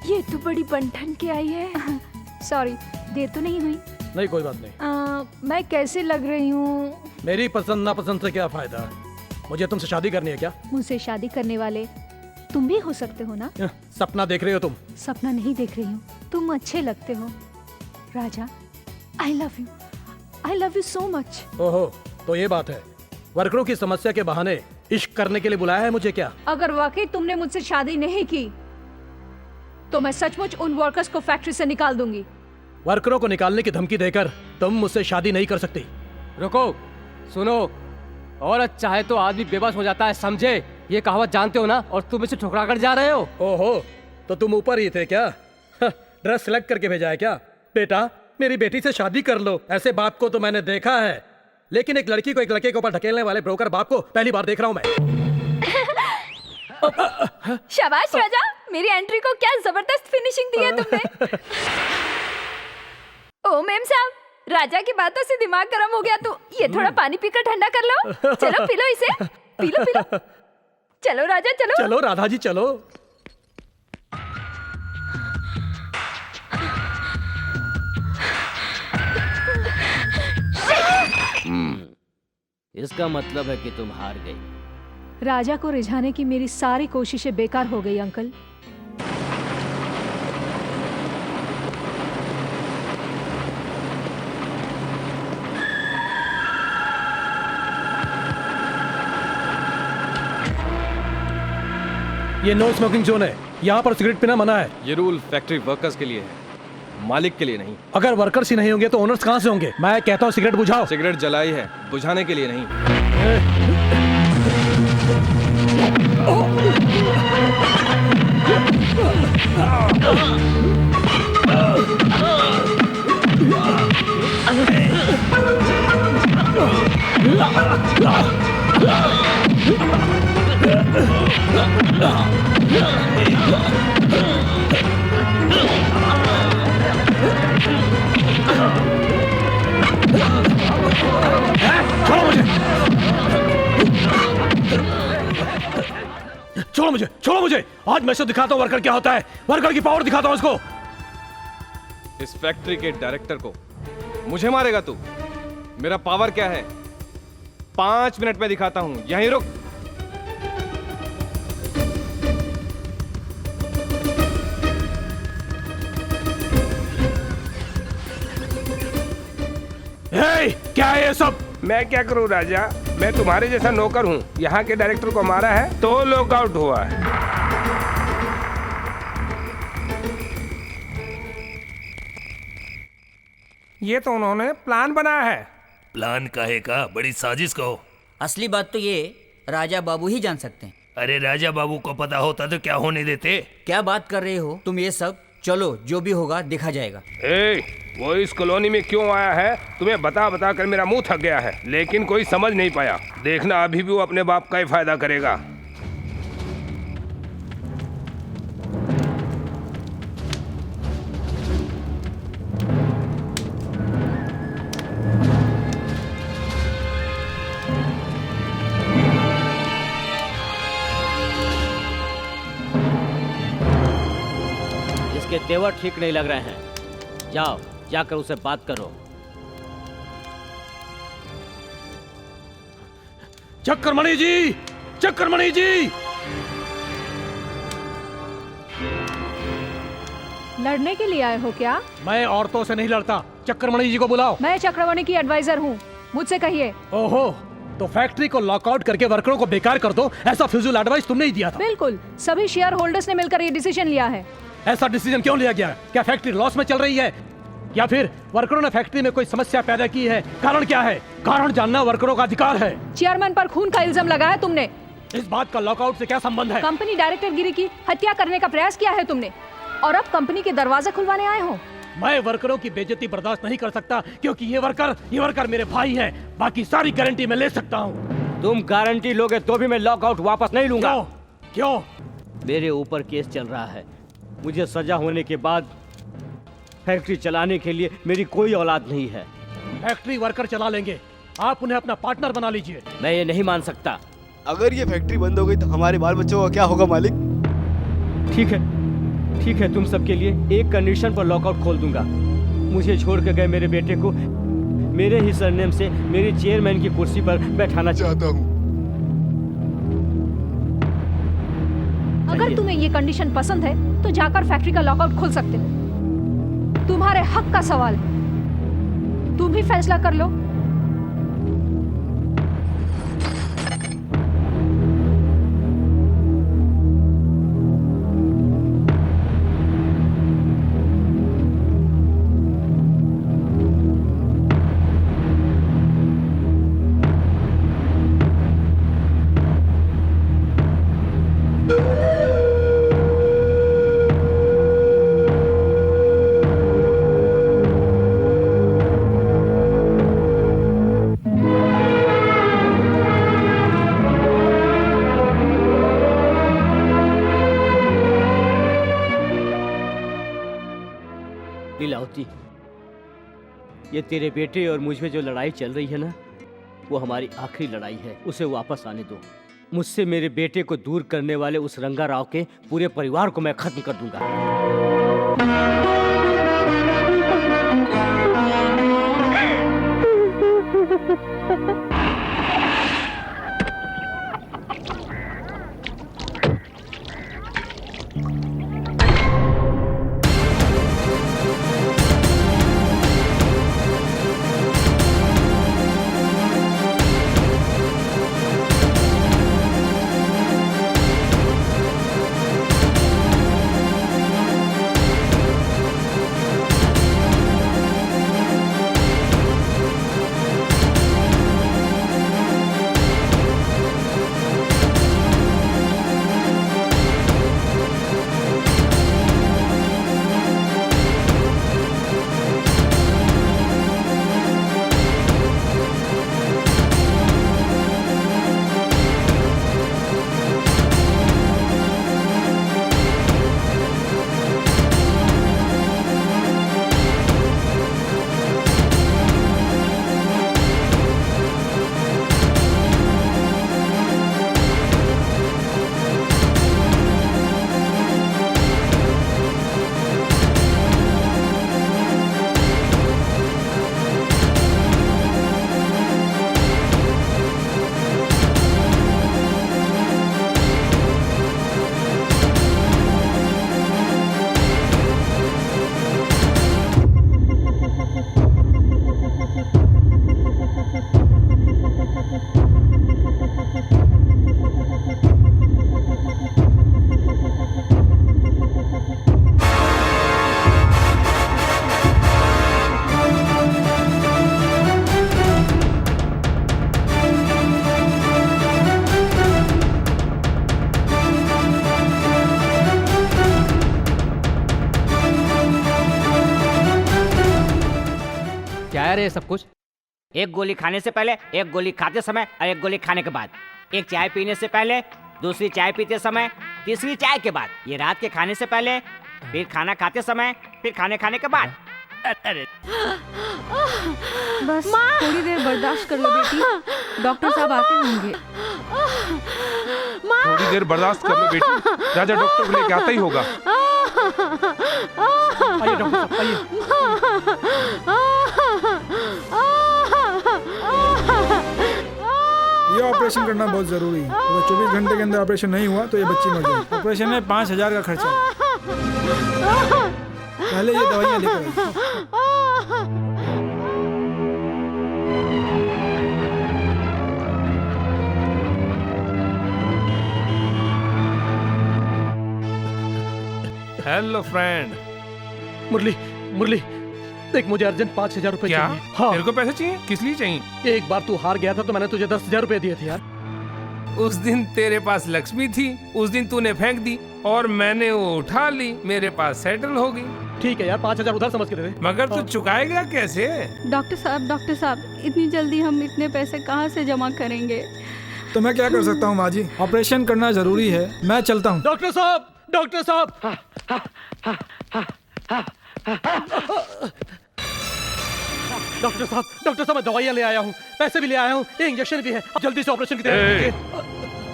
ये तो बड़ी बंठन के आई है। सॉरी, देर तो नहीं हुई? नहीं कोई बात नहीं। मैं कैसे लग रही हूँ? मेरी पसंद नापसंद से क्या फायदा? मुझे तुमसे शादी करनी है क्या? मुझसे शादी करने वाले तुम भी हो सकते हो ना? सपना देख रही हो तुम? सपना नहीं देख रही हूँ, तुम अच्छे लगते हो Raja. I love you, I love you so much. ओहो, तो ये बात है। वर्करों की समस्या के बहाने इश्क करने के लिए बुलाया है मुझे क्या? अगर वाकई तुमने मुझसे शादी नहीं की तो मैं सचमुच उन वर्कर्स को फैक्ट्री से निकाल दूंगी। वर्करों को निकालने की धमकी देकर तुम मुझसे शादी नहीं कर सकती। रुको, सुनो, औरत चाहे तो आदमी बेबस हो जाता है, समझे? ये कहावत जानते हो ना, और तुम इसे ठुकरा कर जा रहे हो। ओहो, तो तुम ऊपर ही थे क्या? ड्रेस सिलेक्ट करके भेजा है क्या? बेटा मेरी बेटी से शादी कर लो। ऐसे बाप को तो मैंने देखा है, लेकिन एक लड़की को एक लड़के के ऊपर ढकेलने वाले ब्रोकर बाप को पहली बार देख रहा हूं मैं। शाबाश राजा, मेरी एंट्री को क्या जबरदस्त फिनिशिंग दी है तुमने। ओ मेम साहब, राजा की बातों से दिमाग गर्म हो गया तो ये थोड़ा पानी पीकर ठंडा कर लो। चलो पी लो इसे, पी लो पी लो। चलो राजा चलो। चलो राधा जी चलो। इसका मतलब है कि तुम हार गई। राजा को रिझाने की मेरी सारी कोशिशें बेकार हो गई अंकल। ये नो स्मोकिंग जोन है, यहाँ पर सिगरेट पीना मना है। ये रूल फैक्ट्री वर्कर्स के लिए है, मालिक के लिए नहीं। अगर वर्कर्स ही नहीं होंगे तो ओनर्स कहाँ से होंगे? मैं कहता हूँ सिगरेट बुझाओ। सिगरेट जलाई है, बुझाने के लिए नहीं। छोड़ो मुझे, छोड़ो मुझे। आज मैं से दिखाता हूँ वर्कर क्या होता है। वर्कर की पावर दिखाता हूँ इसको। इस फैक्ट्री के डायरेक्टर को मुझे मारेगा तू? मेरा पावर क्या है 5 मिनट में दिखाता हूं, यहीं रुक। क्या है ये सब? मैं क्या करूं राजा, मैं तुम्हारे जैसा नौकर हूं। यहाँ के डायरेक्टर को मारा है तो लॉकआउट हुआ है। ये तो उन्होंने प्लान बनाया है। प्लान काहे का? बड़ी साजिश कहो। असली बात तो ये राजा बाबू ही जान सकते हैं। अरे राजा बाबू को पता होता तो क्या होने देते? क्या बात कर रहे हो तुम ये सब? चलो जो भी होगा देखा जाएगा। वो इस कॉलोनी में क्यों आया है तुम्हें बता बता कर मेरा मुंह थक गया है, लेकिन कोई समझ नहीं पाया। देखना अभी भी वो अपने बाप का ही फायदा करेगा। इसके तेवर ठीक नहीं लग रहे हैं। जाओ जाकर उसे बात करो। चक्रमणि जी, चक्रमणि जी! लड़ने के लिए आए हो क्या? मैं औरतों से नहीं लड़ता। चक्रमणि जी को बुलाओ। मैं चक्रमणि की एडवाइजर हूँ, मुझसे कहिए। ओहो, तो फैक्ट्री को लॉकआउट करके वर्करों को बेकार कर दो, ऐसा फिजूल एडवाइस तुमने ही दिया था। बिल्कुल, सभी शेयर होल्डर्स ने मिलकर ये डिसीजन लिया है। ऐसा डिसीजन क्यों लिया गया? क्या फैक्ट्री लॉस में चल रही है या फिर वर्करों ने फैक्ट्री में कोई समस्या पैदा की है? कारण क्या है? कारण जानना वर्करों का अधिकार है। चेयरमैन पर खून का इल्जाम लगाया तुमने। इस बात का लॉकआउट से क्या संबंध है? कंपनी डायरेक्टर गिरी की हत्या करने का प्रयास किया है तुमने और अब कंपनी के दरवाजे खुलवाने आए हो। मैं वर्करों की बेइज्जती बर्दाश्त नहीं कर सकता, क्योंकि ये वर्कर मेरे भाई हैं। बाकी सारी गारंटी मैं ले सकता हूँ। तुम गारंटी लोगे तो भी मैं लॉकआउट वापस नहीं लूंगा। क्यों? मेरे ऊपर केस चल रहा है। मुझे सजा होने के बाद फैक्ट्री चलाने के लिए मेरी कोई औलाद नहीं है। फैक्ट्री वर्कर चला लेंगे, आप उन्हें अपना पार्टनर बना लीजिए। मैं ये नहीं मान सकता। अगर ये फैक्ट्री बंद हो गई तो हमारे बाल बच्चों का क्या होगा मालिक? ठीक है, तुम सबके लिए एक कंडीशन पर लॉकआउट खोल दूंगा। मुझे छोड़ के गए मेरे बेटे को मेरे ही सरनेम से मेरी चेयरमैन की कुर्सी पर बैठाना चाहता हूँ। अगर तुम्हें ये कंडीशन पसंद है तो जाकर फैक्ट्री का लॉकआउट खोल सकते हो। तुम्हारे हक का सवाल है, तुम ही फैसला कर लो। लीलावती, ये तेरे बेटे और मुझ में जो लड़ाई चल रही है ना, वो हमारी आखिरी लड़ाई है। उसे वापस आने दो। मुझसे मेरे बेटे को दूर करने वाले उस रंगा राव के पूरे परिवार को मैं खत्म कर दूंगा। सब कुछ? एक गोली खाने से पहले, एक गोली खाते समय और एक गोली खाने के बाद, एक चाय पीने से पहले, दूसरी चाय पीते समय, तीसरी चाय के बाद, ये रात के खाने से पहले, फिर खाना खाते समय, फिर खाने के बाद। अरे बस थोड़ी देर बर्दाश्त कर लो बेटी, डॉक्टर साहब आते होंगे। थोड़ी देर बर्दाश्त कर लो बेटी, राजा डॉक्टर को लेके आता ही होगा। आइए डॉक्टर साहब, आइए। ये ऑपरेशन करना बहुत जरूरी है। अगर 24 घंटे के अंदर ऑपरेशन नहीं हुआ तो ये बच्ची मर जाएगी। ऑपरेशन में 5000 का खर्चा है। पहले ये दवाइयाँ लेकर आइए। Hello friend. मुरली, मुरली, देख मुझे अर्जेंट 5000 रुपए क्या? चाहिए। हाँ। तेरे को पैसे चाहिए? किस लिए चाहिए? एक बार तू हार गया था तो मैंने तुझे 10,000 रुपए दिए थे यार। उस दिन तेरे पास लक्ष्मी थी, उस दिन तूने फेंक दी और मैंने वो उठा ली, मेरे पास सेटल हो गई। ठीक है यार, 5000 उधार समझ के दे दे। मगर तू चुकाएगा कैसे? डॉक्टर साहब, इतनी जल्दी हम इतने पैसे कहाँ से जमा करेंगे? तो मैं क्या कर सकता हूँ माँ जी, ऑपरेशन करना जरूरी है, मैं चलता हूँ। डॉक्टर साहब, डॉक्टर साहब। डॉक्टर साहब, मैं दवाइयाँ ले आया हूँ, पैसे भी ले आया हूँ, ये इंजेक्शन भी है। अब जल्दी से ऑपरेशन की तैयारी कीजिए।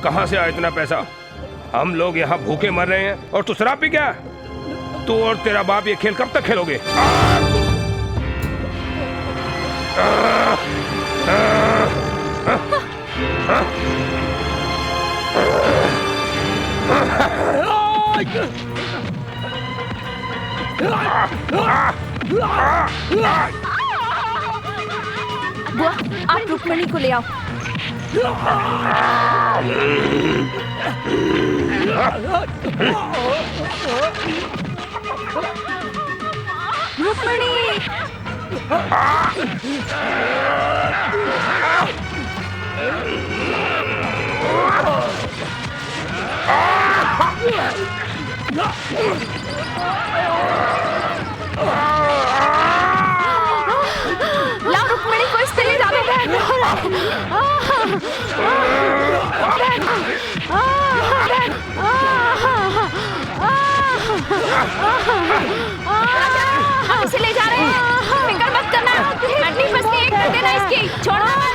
कहाँ से आया इतना पैसा? हम लोग यहाँ भूखे मर रहे हैं और तू शराब पी क्या? तू और तेरा बाप ये खेल कब तक खेलोगे? बुआ, आप रुक्मणी को ले आओ। रुक्मणी! लाओ रुक्मणी को इस तरह जाओ बहन। हम इसे ले जा रहे हैं, फिक्र मत करना, हड्डी पसली एक कर देना इसकी, छोड़ना मत।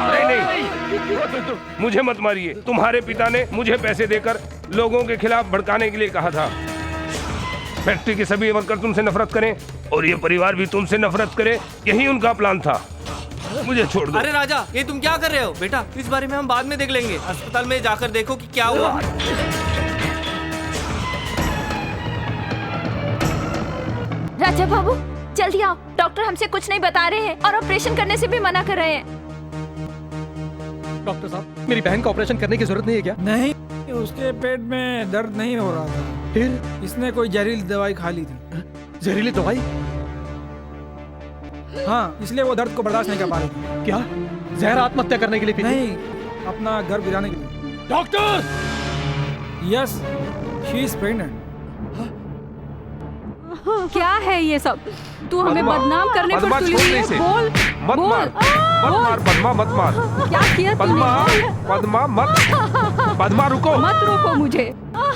नहीं, मुझे मत मारिए। तुम्हारे पिता ने मुझे पैसे देकर लोगों के खिलाफ भड़काने के लिए कहा था। फैक्ट्री के सभी वर्कर तुमसे नफरत करें और ये परिवार भी तुमसे नफरत करे, यही उनका प्लान था। मुझे छोड़ दो। अरे राजा, ये तुम क्या कर रहे हो? बेटा, इस बारे में हम बाद में देख लेंगे। अस्पताल में जाकर देखो कि क्या हुआ। राजा बाबू, जल्दी आओ, डॉक्टर हमसे कुछ नहीं बता रहे हैं और ऑपरेशन करने से भी मना कर रहे हैं। डॉक्टर साहब, मेरी बहन का ऑपरेशन करने की जरूरत नहीं है क्या? नहीं, उसके पेट में दर्द नहीं हो रहा था। फिर इसने कोई जहरीली दवाई खा ली थी। जहरीली दवाई? हाँ, इसलिए वो दर्द को बर्दाश्त नहीं कर पा रही थी। क्या जहर आत्महत्या करने के लिए पी? नहीं, अपना घर गिराने के लिए। Doctor! Yes, she is pregnant. क्या है ये सब? तू हमें बदनाम करने पर तुली हुई है। बोल, मत बोल, मार, मत मार पद्मा, मत मार। क्या किया तूने? पद्मा मत, पद्मा रुको। मत रोको मुझे।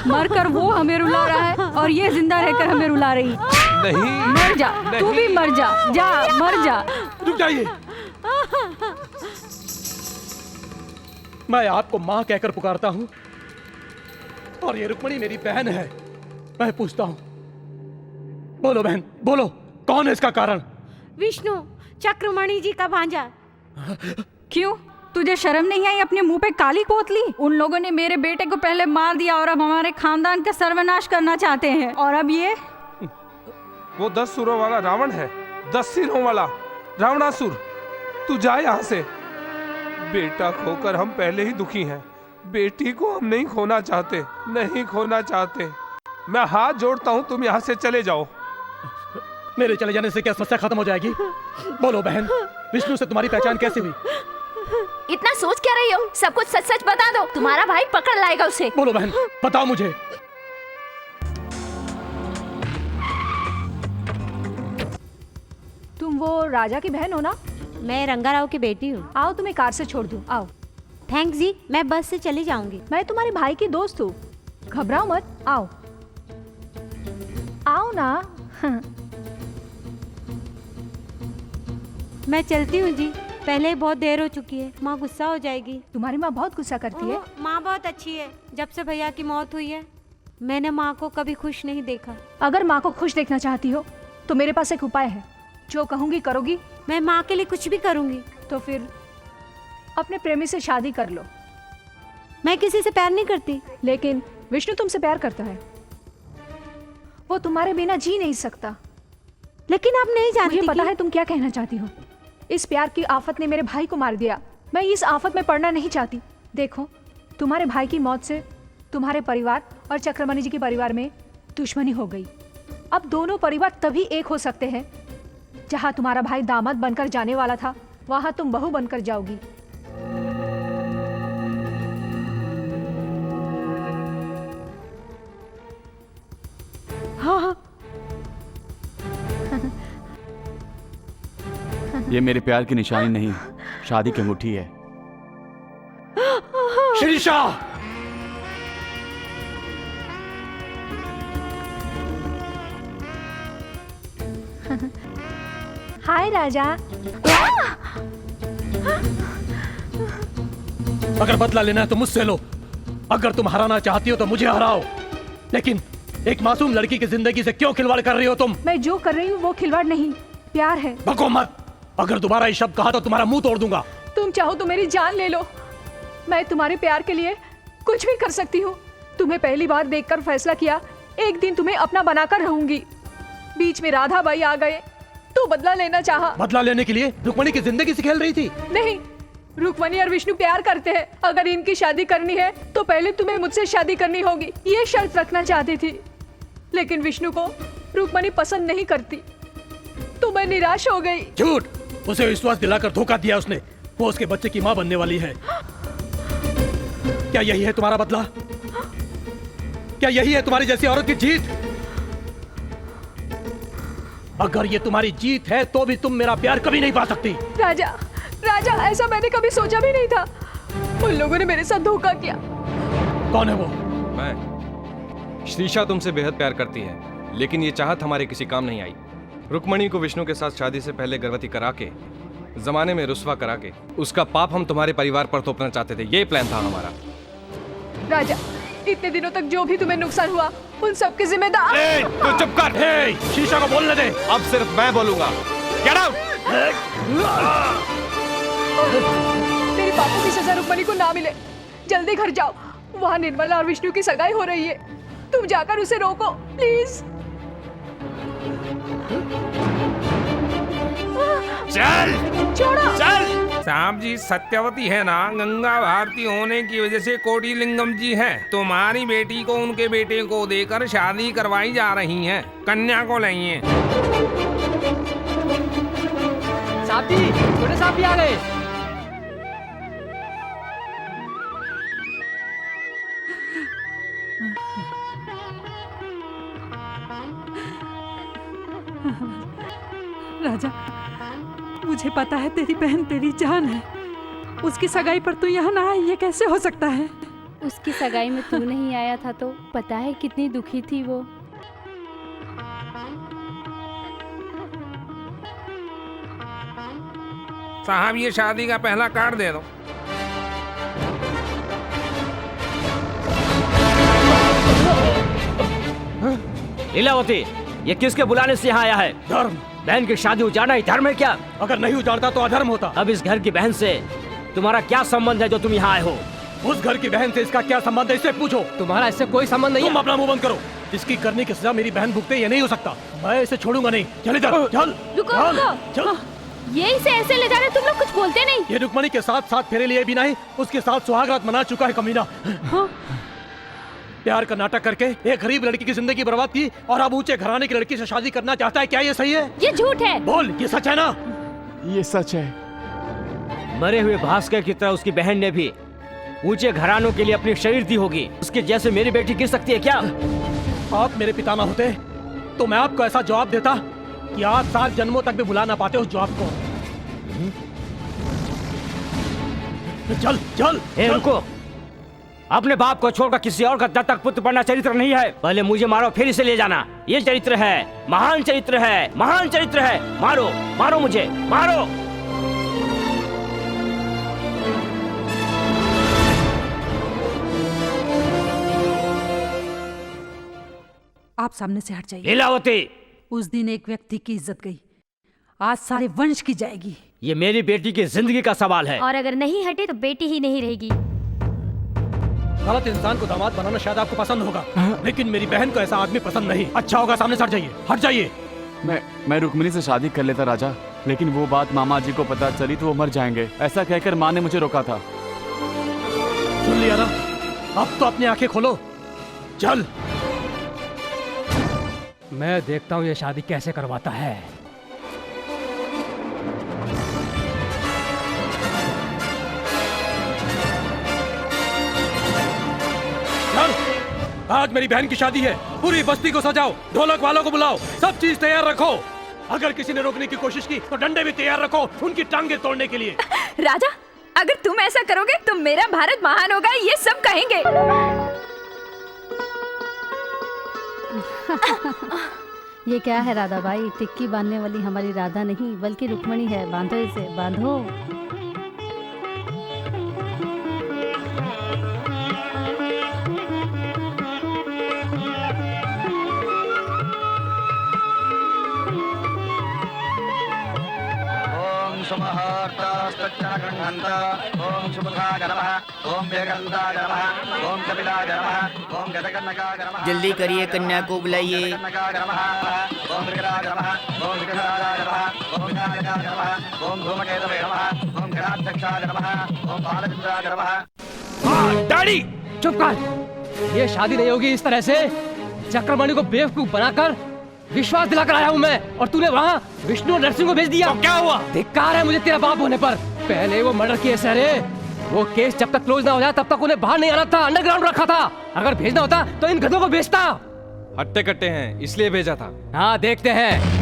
मरकर वो हमें रुला रहा है और ये जिंदा रहकर हमें रुला रही। नहीं, मर जा, तू भी मर जा, जा मर जा। रुक जाइए। मैं आपको माँ कहकर पुकारता हूँ और ये रुक्मणी मेरी बहन है। मैं पूछता हूँ, बोलो बहन, बोलो, कौन है इसका कारण? विष्णु, चक्रमणि जी का भांजा। क्यों? तुझे शर्म नहीं आई अपने मुंह पे काली पोतली? उन लोगों ने मेरे बेटे को पहले मार दिया और अब हमारे खानदान का सर्वनाश करना चाहते हैं। और अब ये वो 10 सुरों वाला रावण है, 10 सिरों वाला रावणासुर। तू जा यहाँ से। बेटा खोकर हम पहले ही दुखी हैं, बेटी को हम नहीं खोना चाहते, नहीं खोना चाहते। मैं हाथ जोड़ता हूँ, तुम यहाँ से चले जाओ। मेरे चले जाने से क्या समस्या खत्म हो जाएगी? बोलो बहन, विष्णु से तुम्हारी पहचान कैसे हुई? इतना सोच क्या रही हो? सब कुछ सच सच बता दो, तुम्हारा भाई पकड़ लाएगा उसे। बोलो बहन, बताओ मुझे। तुम वो राजा की बहन हो ना? मैं रंगा राव की बेटी हूँ। आओ तुम्हें कार से छोड़ दूं, आओ। थैंक्स जी, मैं बस से चली जाऊंगी। मैं तुम्हारे भाई की दोस्त हूँ, घबराओ मत, आओ आओ ना। मैं चलती हूँ जी, पहले ही बहुत देर हो चुकी है, माँ गुस्सा हो जाएगी। तुम्हारी माँ बहुत गुस्सा करती है? माँ बहुत अच्छी है, जब से भैया की मौत हुई है मैंने माँ को कभी खुश नहीं देखा। अगर माँ को खुश देखना चाहती हो तो मेरे पास एक उपाय है। जो कहूँगी करोगी? मैं माँ के लिए कुछ भी करूँगी। तो फिर अपने प्रेमी से शादी कर लो। मैं किसी से प्यार नहीं करती। लेकिन विष्णु तुमसे प्यार करता है, वो तुम्हारे बिना जी नहीं सकता। लेकिन आप नहीं जानती। मुझे पता है तुम क्या कहना चाहती हो। इस प्यार की आफत ने मेरे भाई को मार दिया, मैं इस आफत में पड़ना नहीं चाहती। देखो, तुम्हारे भाई की मौत से तुम्हारे परिवार और चक्रमणि जी के परिवार में दुश्मनी हो गई। अब दोनों परिवार तभी एक हो सकते हैं जहां तुम्हारा भाई दामाद बनकर जाने वाला था, वहां तुम बहू बनकर जाओगी। हाँ। ये मेरे प्यार की निशानी नहीं, शादी की अंगूठी है। शिरीषा! हाय राजा। अगर बदला लेना है तो मुझसे लो, अगर तुम हराना चाहती हो तो मुझे हराओ। लेकिन एक मासूम लड़की की जिंदगी से क्यों खिलवाड़ कर रही हो तुम? मैं जो कर रही हूँ वो खिलवाड़ नहीं, प्यार है। बको मत, अगर दोबारा ये शब्द कहा तो तुम्हारा मुंह तोड़ दूंगा। तुम चाहो तो मेरी जान ले लो, मैं तुम्हारे प्यार के लिए कुछ भी कर सकती हूँ। तुम्हें पहली बार देखकर फैसला किया एक दिन तुम्हें अपना बनाकर रहूंगी। बीच में राधा बाई आ गए तो बदला लेना चाहा। बदला लेने के लिए रुक्मणी की जिंदगी से खेल रही थी? नहीं, रुक्मणी और विष्णु प्यार करते हैं। अगर इनकी शादी करनी है तो पहले तुम्हें मुझसे शादी करनी होगी, ये शर्त रखना चाहती थी। लेकिन विष्णु को रुक्मणी पसंद नहीं करती तो मैं निराश हो गई। झूठ, उसे विश्वास दिलाकर धोखा दिया उसने। वो उसके बच्चे की माँ बनने वाली है। क्या यही है तुम्हारा बदला? क्या यही है तुम्हारी जैसी औरत की जीत? अगर ये तुम्हारी जीत है तो भी तुम मेरा प्यार कभी नहीं पा सकती। राजा, राजा, ऐसा मैंने कभी सोचा भी नहीं था। उन लोगों ने मेरे साथ धोखा किया। कौन है वो? मैं। श्रीषा तुमसे बेहद प्यार करती है, लेकिन ये चाहत हमारे किसी काम नहीं आई। रुक्मणी को विष्णु के साथ शादी से पहले गर्भवती करा के, जमाने में रुस्वा करा के, उसका पाप हम तुम्हारे परिवार पर थोपना चाहते थे। ये प्लान था हमारा। राजा, इतने दिनों तक जो भी तुम्हें नुकसान हुआ उन सब की जिम्मेदार। तू चुप कर। शीशा को बोलने दे। अब सिर्फ मैं बोलूंगा। Get out! तेरी पापों की सजा रुक्मणी को ना मिले, जल्दी घर जाओ। वहाँ निर्मला और विष्णु की सगाई हो रही है, तुम जाकर उसे रोको प्लीज। चल छोड़ो। चल। साहब जी, सत्यवती है ना, गंगा भारती होने की वजह से कोटिलिंगम जी हैं। तुम्हारी बेटी को उनके बेटे को देकर शादी करवाई जा रही है। कन्या को लाइए। साहब जी, छोटे साहब भी आ गए। राजा, मुझे पता है तेरी बहन तेरी जान है। उसकी सगाई पर तू यहाँ ना आए, ये कैसे हो सकता है? उसकी सगाई में तू नहीं आया था तो पता है कितनी दुखी थी वो। साहब, ये शादी का पहला कार्ड दे दो। लीलावती, ये किसके बुलाने से यहाँ आया है? धर्म। बहन की शादी उजाड़ना ही धर्म है क्या? अगर नहीं उजाड़ता तो अधर्म होता। अब इस घर की बहन से तुम्हारा क्या संबंध है जो तुम यहाँ आए हो? उस घर की बहन से इसका क्या संबंध है, इससे पूछो। तुम्हारा इससे कोई संबंध नहीं तुम अपना मुंह बंद करो। इसकी करने की सजा मेरी बहन भुगते, ये नहीं हो सकता। मैं इसे छोड़ूंगा नहीं। चल इधर, चल रुको। यही से ऐसे ले जा रहे, तुम लोग कुछ बोलते नहीं। ये रुक्मणी के साथ साथ फेरे लिए भी नहीं, उसके साथ सुहागरात मना चुका है कमीना। प्यार का नाटक करके एक गरीब लड़की की जिंदगी बर्बाद की और अब ऊंचे घराने की लड़की से शादी करना चाहता है। क्या ये सही है? ये झूठ है। बोल, ये सच है ना? ये सच है। मरे हुए भास्कर की तरह उसकी बहन ने भी ऊंचे घरानों के लिए अपनी शरीर दी होगी। उसके जैसे मेरी बेटी गिर सकती है क्या? आप मेरे पिता ना होते तो मैं आपको ऐसा जवाब देता कि आप 7 जन्मों तक भी भुला ना पाते उस जवाब को। चल चल, चल। रुको, अपने बाप को छोड़कर किसी और का दत्तक पुत्र बनना चरित्र नहीं है। पहले मुझे मारो, फिर इसे ले जाना। ये चरित्र है, महान चरित्र है, महान चरित्र है। मारो, मारो मुझे, मारो। आप सामने से हट जाइए। लीलावती, उस दिन एक व्यक्ति की इज्जत गई, आज सारे वंश की जाएगी। ये मेरी बेटी की जिंदगी का सवाल है। और अगर नहीं हटे तो बेटी ही नहीं रहेगी। गलत इंसान को दामाद बनाना शायद आपको पसंद होगा, लेकिन मेरी बहन को ऐसा आदमी पसंद नहीं। अच्छा होगा सामने से हट जाइए, हट जाइए। मैं रुक्मिणी से शादी कर लेता राजा, लेकिन वो बात मामा जी को पता चली तो वो मर जाएंगे, ऐसा कहकर माँ ने मुझे रोका था। सुन लिया ना, अब तो अपनी आंखें खोलो। चल। मैं देखता हूँ ये शादी कैसे करवाता है। चल, आज मेरी बहन की शादी है। पूरी बस्ती को सजाओ, ढोलक वालों को बुलाओ, सब चीज तैयार रखो। अगर किसी ने रोकने की कोशिश की तो डंडे भी तैयार रखो, उनकी टांगे तोड़ने के लिए। राजा, अगर तुम ऐसा करोगे तो मेरा भारत महान होगा, ये सब कहेंगे। ये क्या है राधा भाई? टिक्की बांधने वाली हमारी राधा नहीं बल्कि रुक्मणी है। बांधो इसे, बांधो। ओम शुभकाय नमः, ओम वेगंताय नमः, ओम कपिलाय नमः, ओम गदकर्णकाय नमः। जल्दी करिए, कन्या को बुलाइए। ओम मृगराय नमः, ओम विघ्नराजाय नमः, ओम विनायकाय नमः, ओम धूमकेतवे नमः, ओम गणाध्यक्षाय नमः, ओम बालचंद्राय नमः। डैडी चुप कर। ये शादी नहीं होगी इस तरह से। चक्रमणि को बेवकूफ बनाकर विश्वास दिलाकर आया हूँ मैं, और तूने वहाँ विष्णु और नरसिंह को भेज दिया। तो क्या हुआ? धिक्कार है मुझे तेरा बाप होने पर। पहले वो मर्डर केस है रे, वो केस जब तक क्लोज ना हो जाए तब तक उन्हें बाहर नहीं आना था, अंडरग्राउंड रखा था। अगर भेजना होता तो इन गधों को भेजता। हट्टे कट्टे हैं इसलिए भेजा था। हाँ देखते हैं।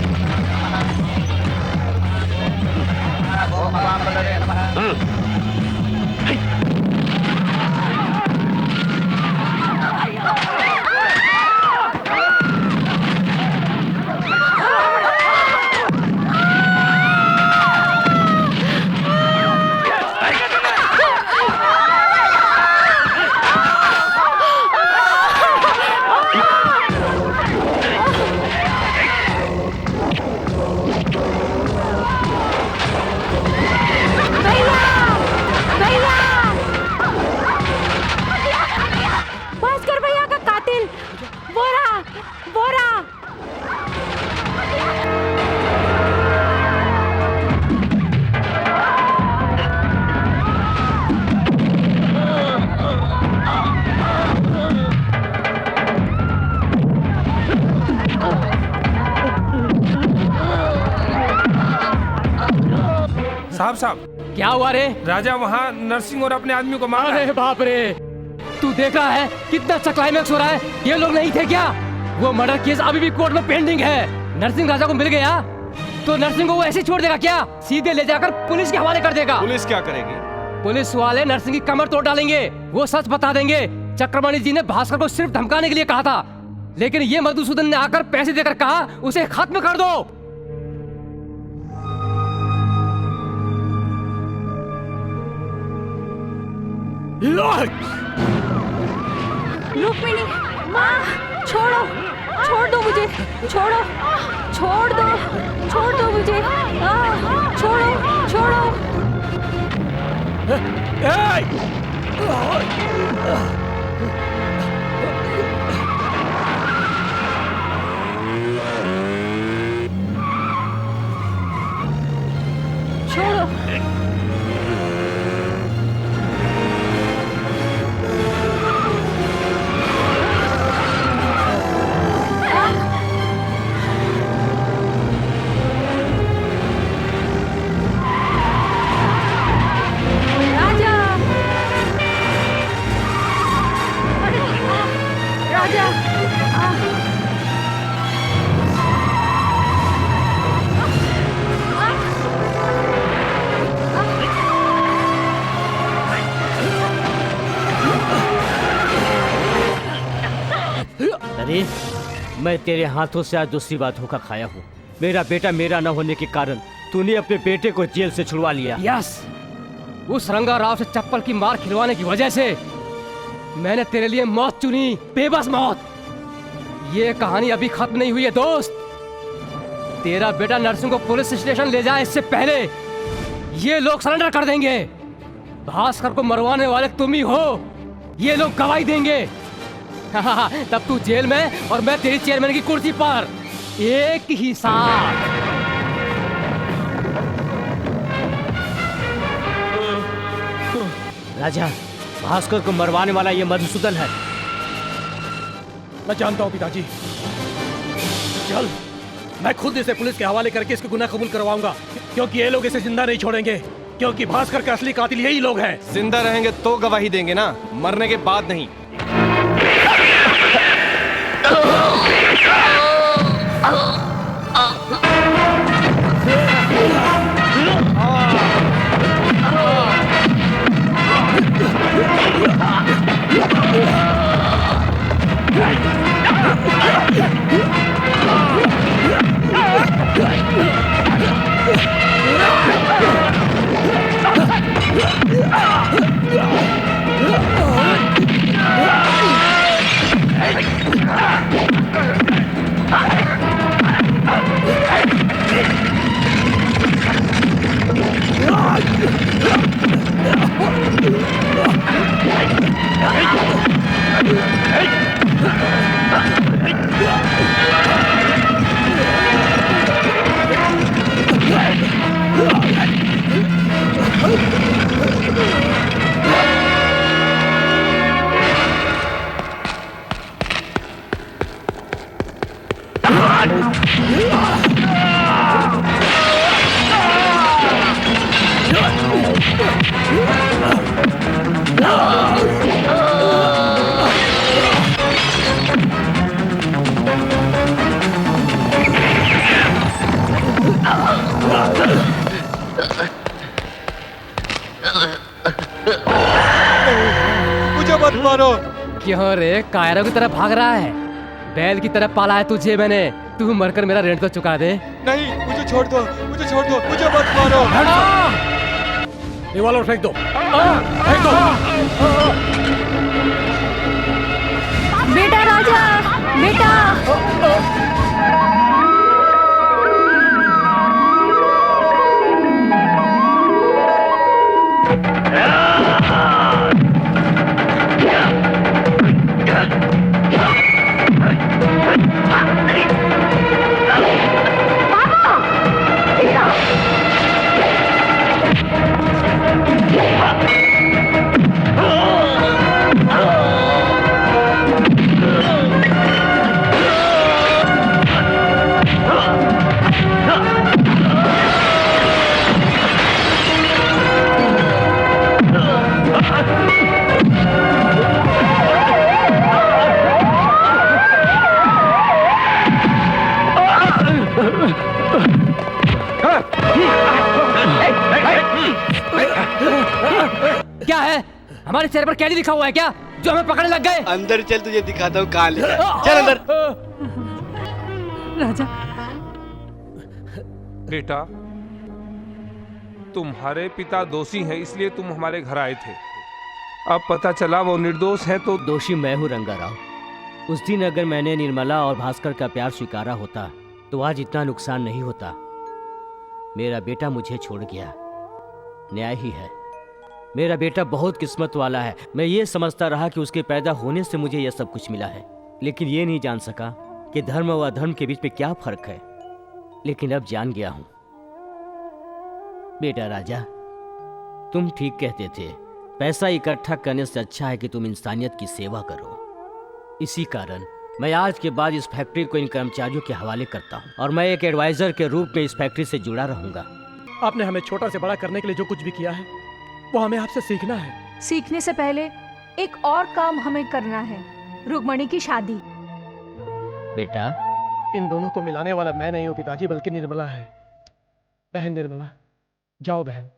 साहब क्या हुआ रे? राजा वहाँ नरसिंह और अपने आदमी को मारा। अरे बाप रे, तू देख रहा है कितना अच्छा क्लाइमैक्स हो रहा है। ये लोग नहीं थे क्या? वो मर्डर केस अभी भी कोर्ट में पेंडिंग है। नरसिंह राजा को मिल गया तो नरसिंह को वो ऐसे छोड़ देगा क्या? सीधे ले जाकर पुलिस के हवाले कर देगा। पुलिस क्या करेगी? पुलिस वाले नरसिंह की कमर तोड़ डालेंगे। वो सच बता देंगे। चक्रमणि जी ने भास्कर को सिर्फ धमकाने के लिए कहा था, लेकिन ये मधुसूदन ने आकर पैसे देकर कहा उसे खत्म कर दो। रुक्मिणी, माँ, छोड़ो, छोड़ दो मुझे, छोड़ो, छोड़ दो मुझे, छोड़ो, छोड़ो। छोड़ो। राजा, राजा, अरे मैं तेरे हाथों से आज दूसरी बार धोखा खाया हूँ। मेरा बेटा मेरा न होने के कारण तूने अपने बेटे को जेल से छुड़वा लिया। यस, उस रंगा राव से चप्पल की मार खिलवाने की वजह से मैंने तेरे लिए मौत चुनी, बेबस मौत। ये कहानी अभी खत्म नहीं हुई है दोस्त। तेरा बेटा नरसिंह को पुलिस स्टेशन ले जाए इससे पहले ये लोग सरेंडर कर देंगे। भास्कर को मरवाने वाले तुम ही हो, ये लोग गवाही देंगे। तब तू जेल में और मैं तेरी चेयरमैन की कुर्सी पर, एक ही साथ। राजा, भास्कर को मरवाने वाला ये मधुसूदन है। मैं जानता हूँ पिताजी। चल, मैं खुद इसे पुलिस के हवाले करके इसके गुनाह कबूल करवाऊंगा, क्योंकि ये लोग इसे जिंदा नहीं छोड़ेंगे, क्योंकि भास्कर का असली कातिल यही लोग हैं। जिंदा रहेंगे तो गवाही देंगे ना, मरने के बाद नहीं। मुझे मत मारो। क्यों रे, कायरों की तरह भाग रहा है? बैल की तरह पाला है तुझे मैंने। तू मरकर मेरा रेंट तो चुका दे। नहीं, मुझे छोड़ दो, मुझे छोड़ दो, मुझे मत मारो। रिवॉल्वर फेंक दो, फेंक दो। बेटा राजा, बेटा। क्या है? हमारे चेहरे पर कैदी लिखा हुआ है क्या, जो हमें पकड़ने लग गए? अंदर चल, तुझे दिखाता हूँ कहाँ लिखा है। चल अंदर। राजा, बेटा, तुम्हारे पिता दोषी हैं, इसलिए तुम हमारे घर आए थे। अब पता चला वो निर्दोष हैं तो दोषी मैं हूँ रंगा राव। उस दिन अगर मैंने निर्मला और भास्कर का प्यार स्वीकारा होता तो आज इतना नुकसान नहीं होता। मेरा बेटा मुझे छोड़ गया, न्याय ही है। मेरा बेटा बहुत किस्मत वाला है। मैं ये समझता रहा कि उसके पैदा होने से मुझे यह सब कुछ मिला है, लेकिन ये नहीं जान सका कि धर्म व अधर्म के बीच में क्या फर्क है। लेकिन अब जान गया हूं। बेटा राजा, तुम ठीक कहते थे, पैसा इकट्ठा करने से अच्छा है कि तुम इंसानियत की सेवा करो। इसी कारण मैं आज के बाद इस फैक्ट्री को इन कर्मचारियों के हवाले करता हूं और मैं एक एडवाइजर के रूप में इस फैक्ट्री से जुड़ा रहूंगा। आपने हमें छोटा से बड़ा करने के लिए जो कुछ भी किया है वो हमें आपसे सीखना है। सीखने से पहले एक और काम हमें करना है, रुक्मणी की शादी। बेटा, इन दोनों को मिलाने वाला मैं नहीं हूँ पिताजी, बल्कि निर्मला है। बहन निर्मला, जाओ बहन।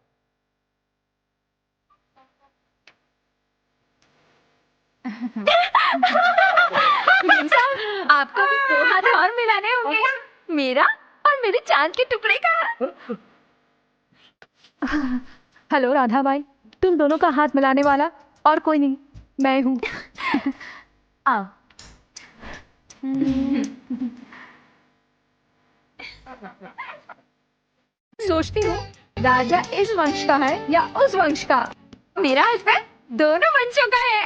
आपको भी 2 हाथ और मिलाने होंगे, मेरा और मेरी चांद के टुकड़े का। हेलो राधा बाई, तुम दोनों का हाथ मिलाने वाला और कोई नहीं, मैं हूँ। आओ। सोचती हूँ राजा इस वंश का है या उस वंश का। मेरा हस्बैंड दोनों वंशों का है।